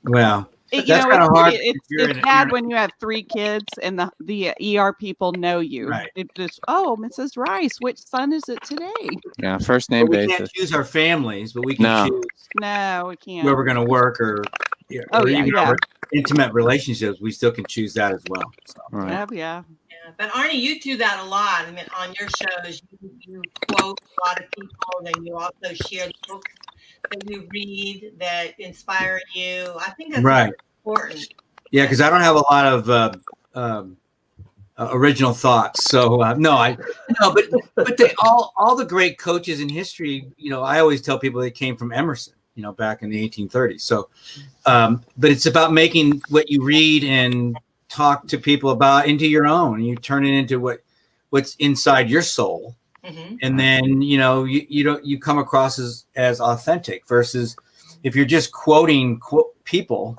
well.
You know, it's bad when you have 3 kids and the ER people know you.
Right.
It just, oh, Mrs. Rice, which son is it today?
Yeah, first name basis.
We can't choose our families, but we can choose.
No, we can't.
Where we're going to work or even our intimate relationships. We still can choose that as well. So.
Right.
Yeah.
But Arnie, you do that a lot. I mean, on your shows, you quote a lot of people, and you also share the books that you read that inspire you. I think that's important. Yeah,
because I don't have a lot of original thoughts. So but they all the great coaches in history. You know, I always tell people they came from Emerson. You know, back in the 1830s. So, but it's about making what you read and talk to people about into your own. You turn it into what's inside your soul. And then, you come across as authentic versus if you're just quoting people,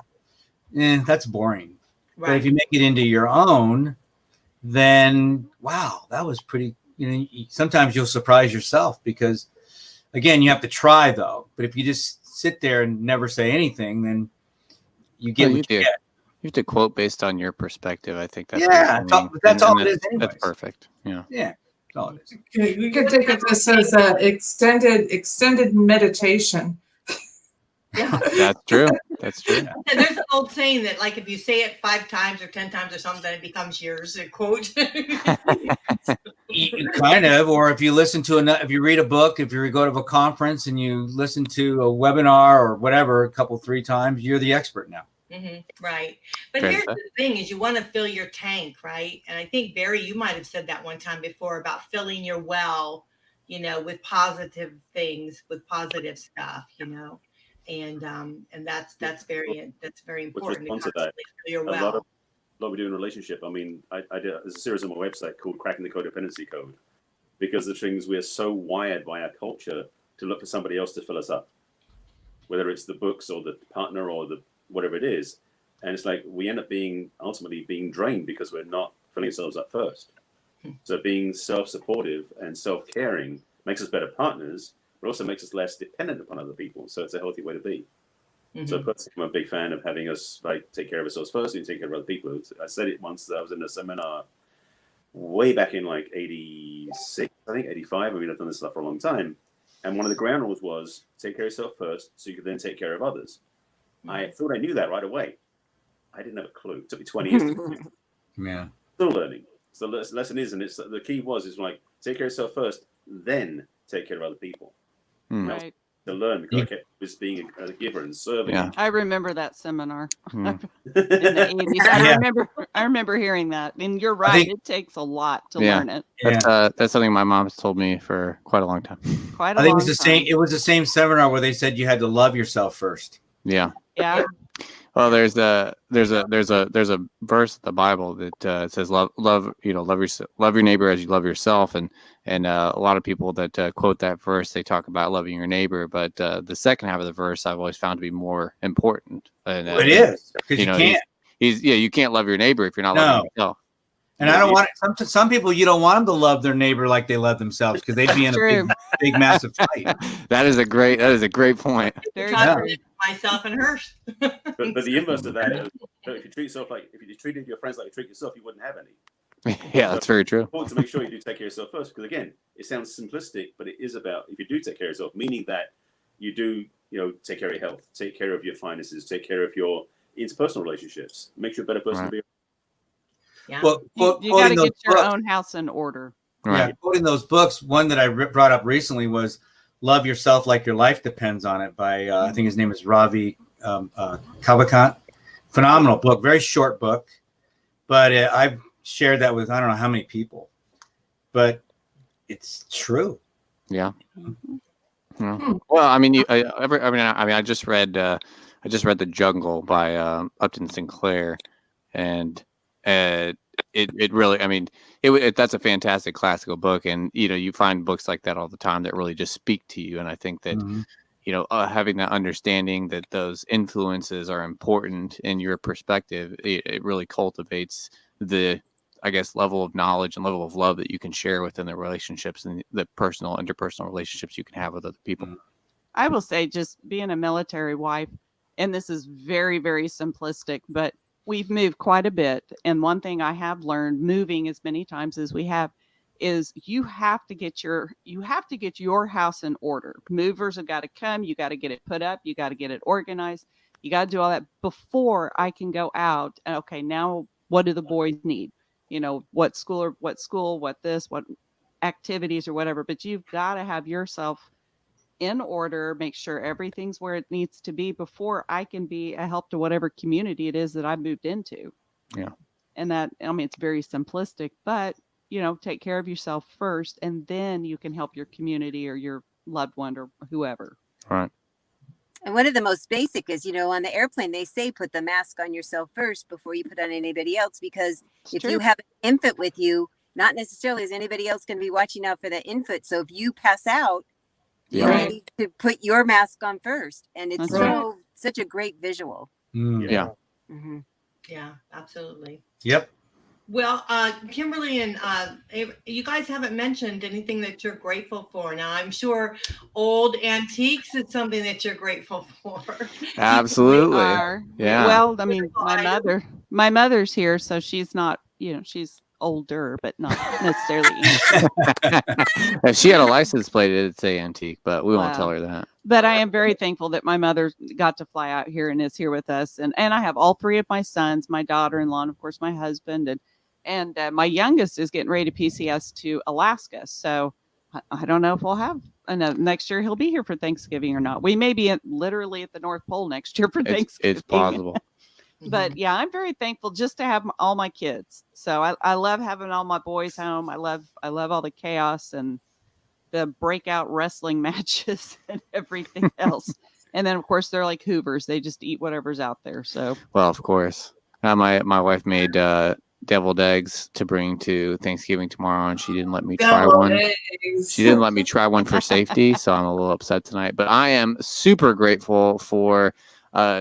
that's boring.
Right.
But if you make it into your own, then wow, that was pretty, sometimes you'll surprise yourself because again, you have to try though. But if you just sit there and never say anything, then you get what you get.
You have to quote based on your perspective. I think that's
that's all it is.
That's perfect. Yeah.
Yeah. That's all it is.
We could think of this as an extended meditation.
Yeah.
That's true. That's true.
And there's an old saying that, like, if you say it 5 times or 10 times or something, then it becomes yours. A quote.
Kind of, or if you listen to if you read a book, if you go to a conference and you listen to a webinar or whatever 3 times, you're the expert now.
Right. But here's the thing is you want to fill your tank, right? And I think, Barry, you might have said that one time before about filling your well, with positive things, with positive stuff, and that's very important.
Which response to that, a lot we do in a relationship. I mean, I did there's a series on my website called Cracking the Codependency Code, because the things we're so wired by our culture to look for somebody else to fill us up, whether it's the books or the partner or the whatever it is, and it's like we end up ultimately being drained because we're not filling ourselves up first. So being self-supportive and self-caring makes us better partners, but also makes us less dependent upon other people. So it's a healthy way to be. So personally, I'm a big fan of having us take care of ourselves first and take care of other people. I said it once. I was in a seminar way back in 86, I think 85. I mean, I've done this stuff for a long time. And one of the ground rules was take care of yourself first so you could then take care of others. I thought I knew that right away. I didn't have a clue. It took me 20 years to do.
Yeah.
Still learning. So the lesson is, and the key is take care of yourself first, then take care of other people.
Right.
To learn, because I kept just being a giver and serving.
Yeah. I remember that seminar in the 80s. I remember hearing that. And you're right, it takes a lot to learn it.
That's something my mom's told me for quite a long time.
I think it was the same seminar where they said you had to love yourself first.
Yeah.
Yeah.
Well, there's a verse in the Bible that says love your neighbor as you love yourself, and a lot of people that quote that verse, they talk about loving your neighbor, but the second half of the verse I've always found to be more important. And,
it is, because you can't.
You can't love your neighbor if you're not loving yourself.
And I don't want some people, you don't want them to love their neighbor like they love themselves, because they'd be in a big massive fight.
That is a great point.
Myself and hers.
but the inverse of that is, if you treated your friends like you treat yourself, you wouldn't have any.
Yeah, that's very true.
It's important to make sure you do take care of yourself first, because again, it sounds simplistic, but it is about if you do take care of yourself, meaning that you do, take care of your health, take care of your finances, take care of your interpersonal relationships, makes you a better person to be.
Yeah. Well, you got to get your own house in order.
Right. Yeah, quoting those books, one that I brought up recently was "Love Yourself Like Your Life Depends on It" by I think his name is Ravi Kavakant. Phenomenal book, very short book, but I've shared that with I don't know how many people, but it's true.
Yeah. Yeah. Well, I mean, I just read The Jungle by Upton Sinclair, and it really, I mean, that's a fantastic classical book, and you find books like that all the time that really just speak to you, and I think that having that understanding that those influences are important in your perspective, it really cultivates the, I guess, level of knowledge and level of love that you can share within the relationships and the personal, interpersonal relationships you can have with other people.
I will say, just being a military wife, and this is very, very simplistic, but we've moved quite a bit. And one thing I have learned moving as many times as we have is you have to get your house in order. Movers have got to come. You got to get it put up. You got to get it organized. You got to do all that before I can go out. And okay, now what do the boys need? What school, what activities or whatever, but you've got to have yourself in order, make sure everything's where it needs to be before I can be a help to whatever community it is that I moved into.
Yeah.
And that, I mean, it's very simplistic, but take care of yourself first, and then you can help your community or your loved one or whoever.
Right.
And one of the most basic is, on the airplane, they say put the mask on yourself first before you put on anybody else, because if you have an infant with you, not necessarily is anybody else going to be watching out for that input. So if you pass out, you
Yeah.
need to put your mask on first. And it's
That's
such a great visual.
Yeah.
Mm-hmm.
Yeah, absolutely.
Yep.
Well, Kimberly and you guys haven't mentioned anything that you're grateful for. Now, I'm sure old antiques is something that you're grateful for.
Absolutely. Yeah.
Well, I mean, my mother's here, so she's not, she's older, but not necessarily antique.
If she had a license plate, it'd say antique, but we won't tell her that.
But I am very thankful that my mother got to fly out here and is here with us. And I have all three of my sons, my daughter-in-law, and of course my husband. And my youngest is getting ready to PCS to Alaska. So I don't know if we'll have next year. He'll be here for Thanksgiving or not. We may be literally at the North Pole next year for Thanksgiving.
It's plausible.
But yeah, I'm very thankful just to have all my kids. So I love having all my boys home. I love all the chaos and the breakout wrestling matches and everything else. And then of course they're like Hoovers. They just eat whatever's out there. So
well, of course, my wife made deviled eggs to bring to Thanksgiving tomorrow, and she didn't let me try one. She didn't let me try one for safety, so I'm a little upset tonight. But I am super grateful for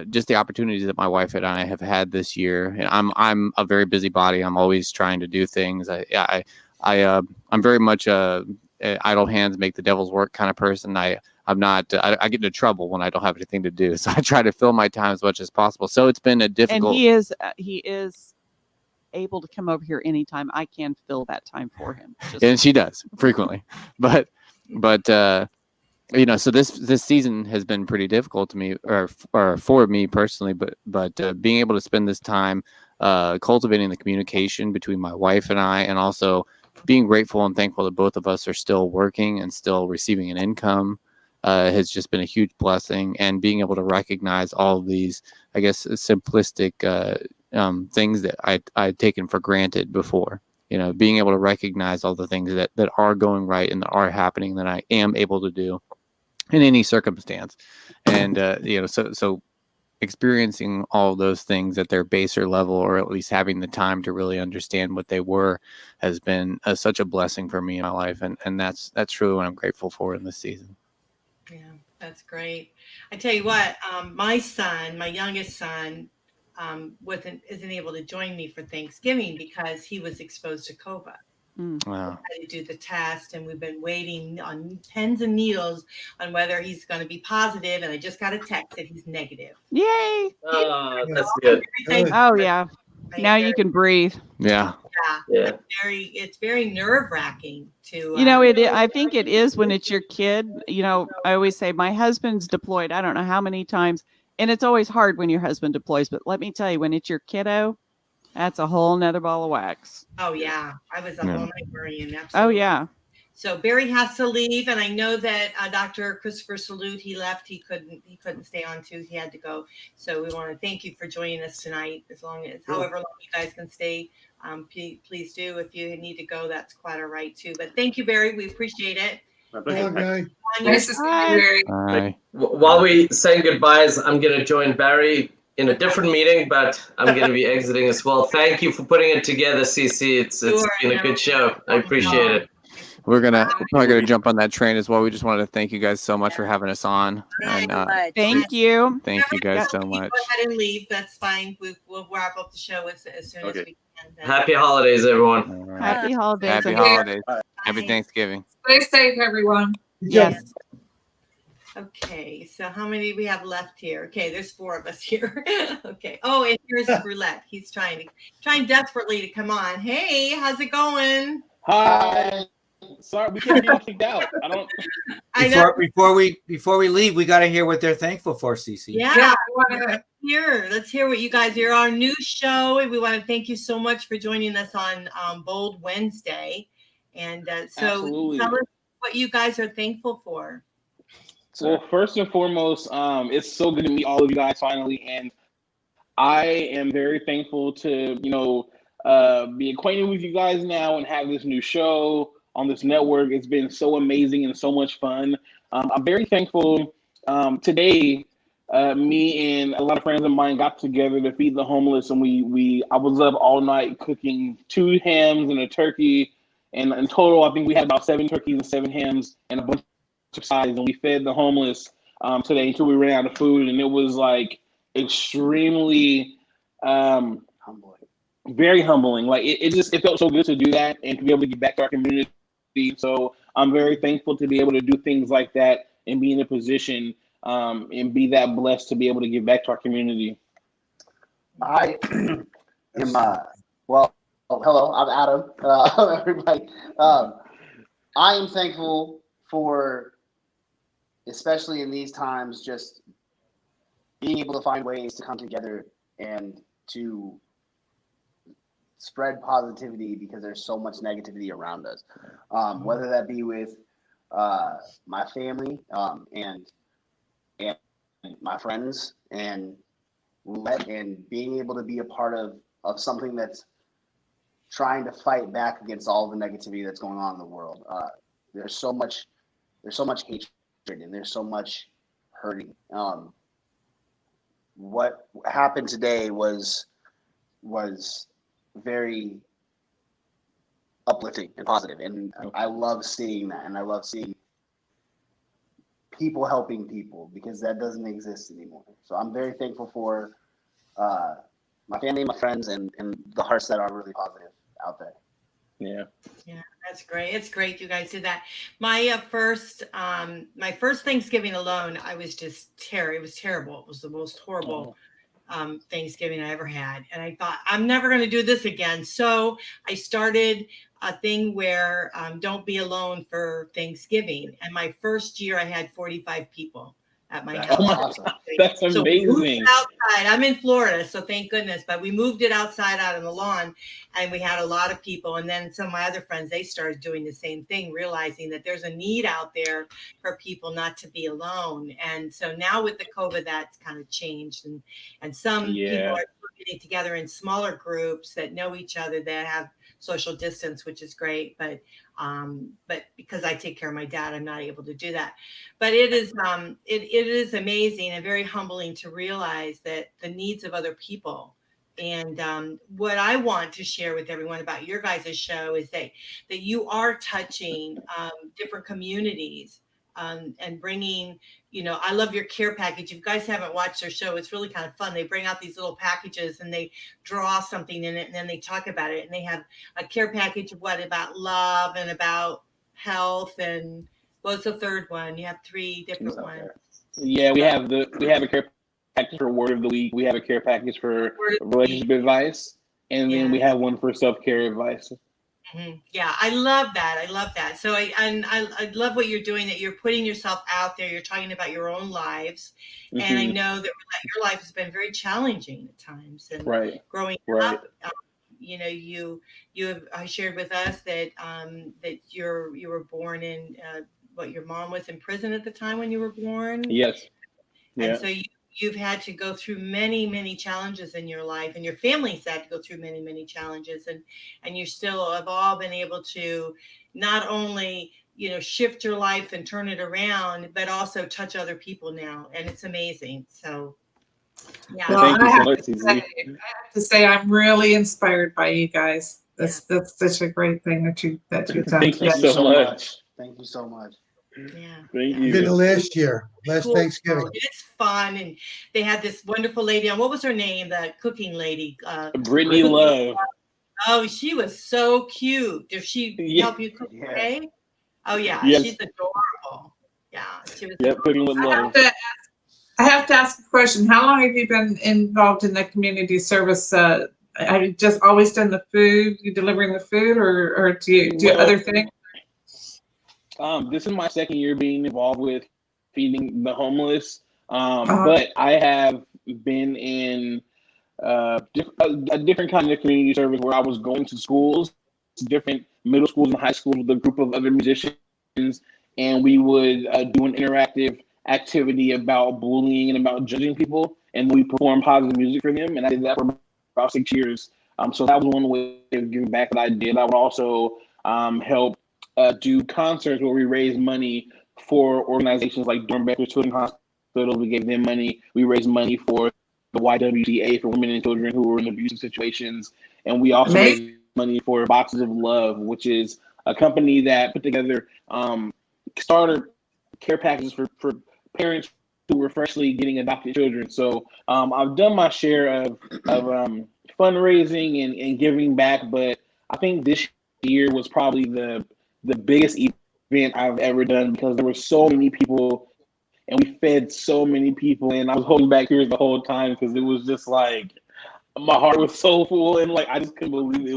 just the opportunities that my wife and I have had this year. And I'm a very busybody. I'm always trying to do things. I'm very much idle hands make the devil's work kind of person. I'm not. I get into trouble when I don't have anything to do, so I try to fill my time as much as possible. So it's been a difficult.
And he is able to come over here anytime. I can fill that time for him.
And she does frequently, but so this season has been pretty difficult to me or for me personally, but being able to spend this time cultivating the communication between my wife and I, and also being grateful and thankful that both of us are still working and still receiving an income has just been a huge blessing. And being able to recognize all of these, I guess, simplistic things that I'd taken for granted before, being able to recognize all the things that are going right and that are happening that I am able to do in any circumstance. And, so experiencing all those things at their baser level, or at least having the time to really understand what they were, has been such a blessing for me in my life. And that's truly what I'm grateful for in this season.
Yeah, that's great. I tell you what, my youngest son, isn't able to join me for Thanksgiving because he was exposed to COVID.
Wow.
I had to do the test, and we've been waiting on pins and needles on whether he's going to be positive. And I just got a text that he's negative.
Yay!
That's good.
Oh yeah. Now you can breathe.
Yeah.
Yeah.
It's very nerve wracking to.
I think it is when it's your kid. I always say my husband's deployed. I don't know how many times. And it's always hard when your husband deploys, but let me tell you, when it's your kiddo, that's a whole nother ball of wax.
Oh yeah, I was a whole night worrying. Absolutely.
Oh yeah.
So Barry has to leave, and I know that Dr. Christopher Salute, he left. He couldn't stay on too. He had to go. So we want to thank you for joining us tonight. However long you guys can stay, please do. If you need to go, that's quite all right too. But thank you, Barry. We appreciate it.
Okay.
Nice to see you, Barry.
Bye.
While we say goodbyes, I'm going to join Barry in a different meeting, but I'm going to be exiting as well. Thank you for putting it together, CC. It's been a good show. I appreciate it.
We're probably gonna jump on that train as well. We just wanted to thank you guys so much for having us on. And
thank you.
Thank you guys so much.
Go ahead and leave. That's fine. We'll wrap up the show as soon as we can.
Happy holidays, everyone.
All right.
Happy holidays.
Happy holidays. Happy Thanksgiving.
Stay safe, everyone.
Yes.
Okay, so how many we have left here? Okay, there's 4 of us here. Okay. Oh, and here's Roulette. He's trying desperately to come on. Hey, how's it going?
Hi. Sorry, we keep getting kicked out.
Before we leave, we got to hear what they're thankful for, Cece.
Yeah. Let's hear what you guys. You're our new show, and we want to thank you so much for joining us on Bold Wednesday. And so
Absolutely.
Tell us what you guys are thankful for.
Well, first and foremost, it's so good to meet all of you guys finally, and I am very thankful to be acquainted with you guys now and have this new show on this network. It's been so amazing and so much fun. I'm very thankful. Today, me and a lot of friends of mine got together to feed the homeless, and I was up all night cooking 2 hams and a turkey And in total, I think we had about 7 turkeys and 7 hams and a bunch of sides, and we fed the homeless today until we ran out of food. And it was like extremely very humbling. Like it felt so good to do that and to be able to give back to our community. So I'm very thankful to be able to do things like that and be in a position and be that blessed to be able to give back to our community.
I am hello, I'm Adam. Hello, everybody. I am thankful for, especially in these times, just being able to find ways to come together and to spread positivity, because there's so much negativity around us. Whether that be with my family and my friends and Roulette, and being able to be a part of something that's trying to fight back against all the negativity that's going on in the world. There's so much hatred and there's so much hurting. What happened today was very uplifting and positive, and I love seeing that, and I love seeing people helping people, because that doesn't exist anymore. So I'm very thankful for my family, my friends, and the hearts that are really positive out there.
Yeah,
that's great. It's great you guys did that. My first Thanksgiving alone, I was just it was terrible. It was the most horrible Thanksgiving I ever had, and I thought, I'm never going to do this again. So I started a thing where don't be alone for Thanksgiving, and my first year I had 45 people at my house.
Awesome.
That's
So we moved
amazing.
it outside. I'm in Florida, so thank goodness. But we moved it outside out on the lawn, and we had a lot of people. And then some of my other friends, they started doing the same thing, realizing that there's a need out there for people not to be alone. And so now with the COVID, that's kind of changed. And some people are getting together in smaller groups that know each other, that have social distance, which is great. But because I take care of my dad, I'm not able to do that. But it is amazing and very humbling to realize that the needs of other people. And what I want to share with everyone about your guys' show is that you are touching different communities and bringing, I love your care package. If you guys haven't watched their show, it's really kind of fun. They bring out these little packages and they draw something in it, and then they talk about it. And they have a care package of about love and about health, and what's the third one? You have 3 different ones.
Yeah, we have a care package for Word of the Week. We have a care package for relationship advice, and then we have one for self-care advice.
Mm-hmm. Yeah, I love that. So I love what you're doing, that you're putting yourself out there. You're talking about your own lives. Mm-hmm. And I know that your life has been very challenging at times. And growing up, you have shared with us that that you were born in your mom was in prison at the time when you were born.
Yes. Yeah.
And so you've had to go through many, many challenges in your life, and your family's had to go through many, many challenges, and you still have all been able to not only, shift your life and turn it around, but also touch other people now. And it's amazing. So, yeah.
Well,
Thank you so much,
I have to say, I'm really inspired by you guys. That's such a great thing that you've done.
Thank you so much.
Thank you so much.
Yeah.
Thank you.
Been last
Cool.
Thanksgiving.
It's fun, and they had this wonderful lady on. What was her name? The cooking lady.
Brittany Love.
Oh, she was so cute. Did she help you cook today? Oh yeah, she's adorable. Yeah, she was.
Yep, cooking with love.
I have to ask a question. How long have you been involved in the community service? Have you just always done the food? You delivering the food, or do you do other things?
This is my second year being involved with feeding the homeless, but I have been in a different kind of community service where I was going to schools, different middle schools and high schools with a group of other musicians, and we would do an interactive activity about bullying and about judging people, and we perform positive music for them, and I did that for about 6 years. So that was one way of giving back that I did. I would also help do concerts where we raise money for organizations like Dornbecker Children's Hospital. We gave them money. We raised money for the YWCA for women and children who were in abusive situations. And we also raised money for Boxes of Love, which is a company that put together starter care packages for parents who were freshly getting adopted children. So I've done my share of fundraising and giving back, but I think this year was probably the biggest event I've ever done because there were so many people and we fed so many people, and I was holding back tears the whole time because it was just like my heart was so full, and like I just couldn't believe it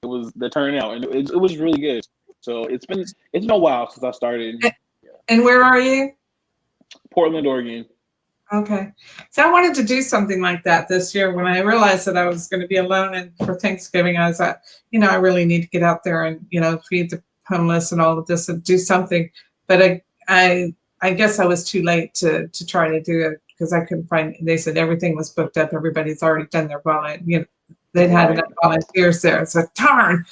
was the turnout, and it was really good. So it's been a while since I started.
And where are you?
Portland, Oregon.
Okay. So I wanted to do something like that this year when I realized that I was going to be alone, and for Thanksgiving I was like, I really need to get out there and, feed the homeless and all of this and do something. But I guess I was too late to try to do it because I couldn't find, they said everything was booked up. Everybody's already done their volunteer. They'd had enough volunteers there. So darn.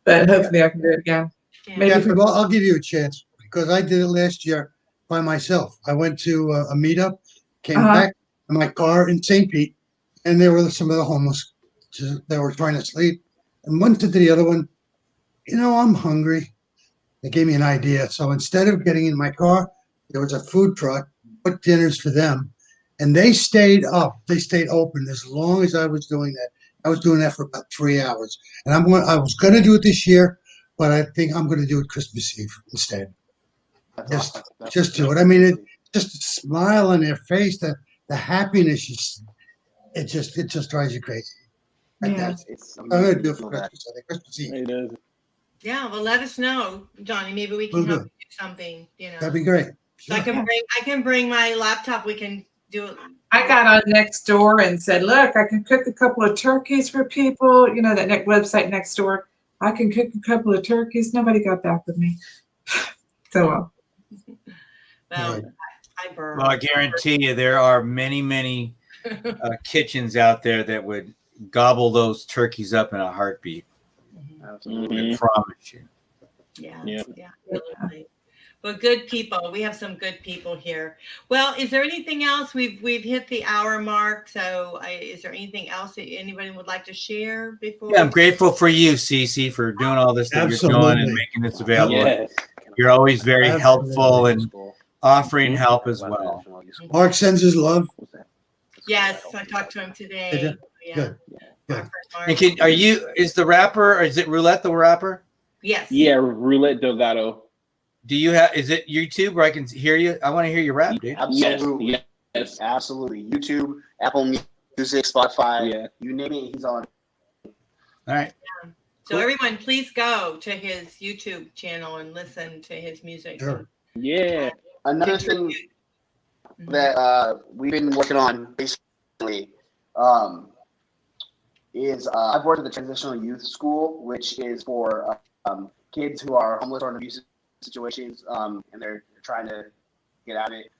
But hopefully I can do it again.
Maybe well, I'll give you a chance because I did it last year by myself. I went to a meetup, came back in my car in St. Pete, and there were some of the homeless that were trying to sleep. And one said to the other one, I'm hungry. They gave me an idea. So instead of getting in my car, there was a food truck, put dinners for them. And they stayed up. They stayed open as long as I was doing that. I was doing that for about 3 hours. And I was going to do it this year, but I think I'm going to do it Christmas Eve instead. Just do it. I mean, just a smile on their face, the happiness, it just drives you crazy. And I'm going to do it for Christmas. I think Christmas Eve.
It does.
Yeah, well, let us know, Johnny. Maybe we can help you do something.
That'd be great.
So I can bring my laptop. We can do it.
I got on Nextdoor and said, look, I can cook a couple of turkeys for people. That website Nextdoor. I can cook a couple of turkeys. Nobody got back with me. So
well,
well, I guarantee you there are many, many kitchens out there that would gobble those turkeys up in a heartbeat.
Absolutely.
I promise you.
Yeah, absolutely. Well, good people. We have some good people here. Well, is there anything else? We've hit the hour mark. So is there anything else that anybody would like to share before?
Yeah, I'm grateful for you, Cece, for doing all this that you're doing and making this available.
Yes.
You're always very helpful and offering help as well.
Mark sends his love.
Yes, I talked to him today.
Good.
And is the rapper, or is it Roulette the rapper?
Yes.
Yeah, Roulette Delgato.
Is it YouTube where I can hear you? I want to hear you rap, dude.
Absolutely. Yes. Absolutely. YouTube, Apple Music, Spotify, you name it, he's on.
All right.
Yeah. So everyone, please go to his YouTube channel and listen to his music.
Sure.
Yeah.
Another thing that we've been working on recently is I've worked at the Transitional Youth School, which is for kids who are homeless or in abusive situations, and they're trying to get out of it.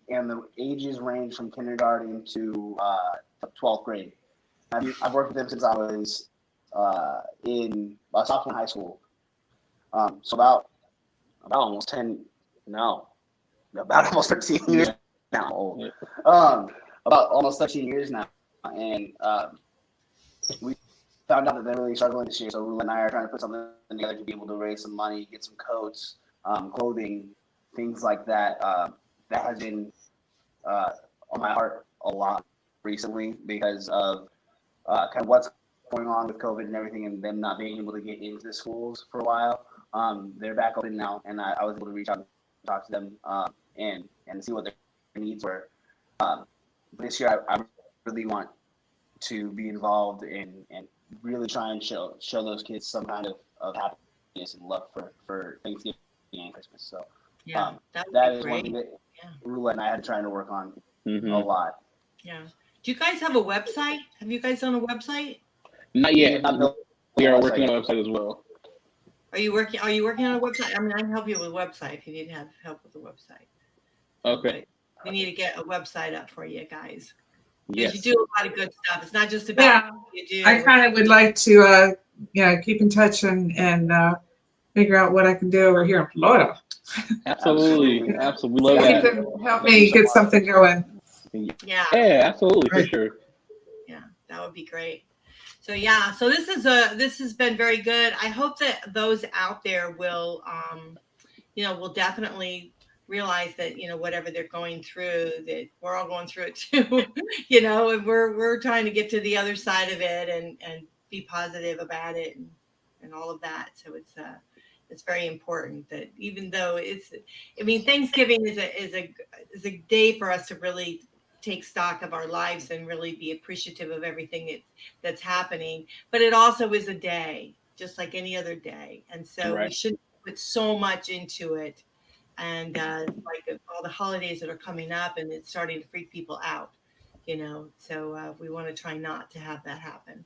And the ages range from kindergarten to 12th grade. I've worked with them since I was in sophomore in high school. So about almost 13 years now. About almost 13 years now. And we found out that they're really struggling this year. So Roulette and I are trying to put something together to be able to raise some money, get some coats, clothing, things like that. That has been on my heart a lot recently because of kind of what's going on with COVID and everything, and them not being able to get into the schools for a while. They're back open now, and I was able to reach out and talk to them and see what their needs were. This year, I really want to be involved and really try and show those kids some kind of happiness and love for Thanksgiving and Christmas. So that is one thing that Roulette and I had trying to work on a lot.
Yeah. Do you guys have a website? Have you guys done a website?
Not yet. We are working on a website as well.
Are you working on a website? I mean, I can help you with a website if you need to have help with the website.
Okay.
We need to get a website up for you guys.
Yes.
You do a lot of good stuff. It's not just about what you do.
I kind of would like to keep in touch and figure out what I can do over here in Florida.
Absolutely. We love that.
You can help me get something going.
Yeah.
Yeah, absolutely, for sure.
Yeah, that would be great. So yeah, so this has been very good. I hope that those out there will, will definitely realize that, whatever they're going through, that we're all going through it too, and we're trying to get to the other side of it and be positive about it and all of that. So it's very important that even though Thanksgiving is a day for us to really take stock of our lives and really be appreciative of everything that's happening. But it also is a day, just like any other day. And so we shouldn't put so much into it. And like all the holidays that are coming up and it's starting to freak people out, so we want to try not to have that happen.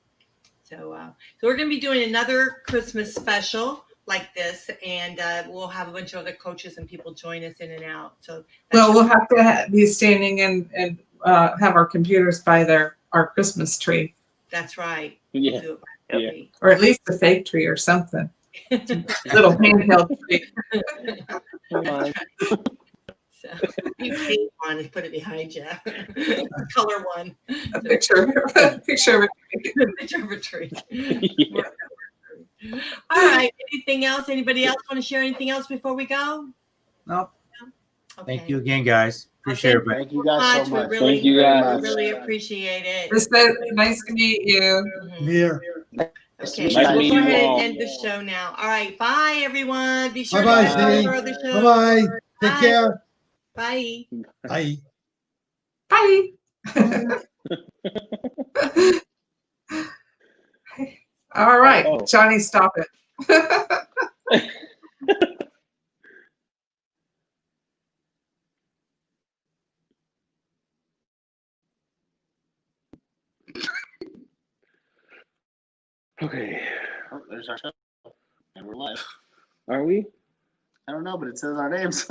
So we're going to be doing another Christmas special like this, and we'll have a bunch of other coaches and people join us in and out. So
we'll have to be standing and have our computers by our Christmas tree.
That's right.
Yeah.
We'll
Yeah.
Or at least a fake tree or something. Little handheld tree.
So you paint one and put it behind you. Color one.
A picture of a tree.
Picture of a tree.
Yeah.
All right. Anything else? Anybody else want to share anything else before we go?
Nope.
Okay.
Thank you again, guys. Appreciate it.
Thank you guys so much.
Thank you guys.
We really appreciate it.
It's nice to meet you.
Here.
Okay,
Nice
so
to
we'll
meet
go
you
ahead
all.
and end the show now. All right. Bye, everyone. Be sure
Bye-bye,
to
Steve.
for other shows.
Bye-bye. Take
Bye.
care.
Bye.
Bye.
Bye. All right,
Uh-oh.
Johnny, stop it.
Okay.
Oh, there's our show. And we're live.
Are we?
I don't know, but it says our names.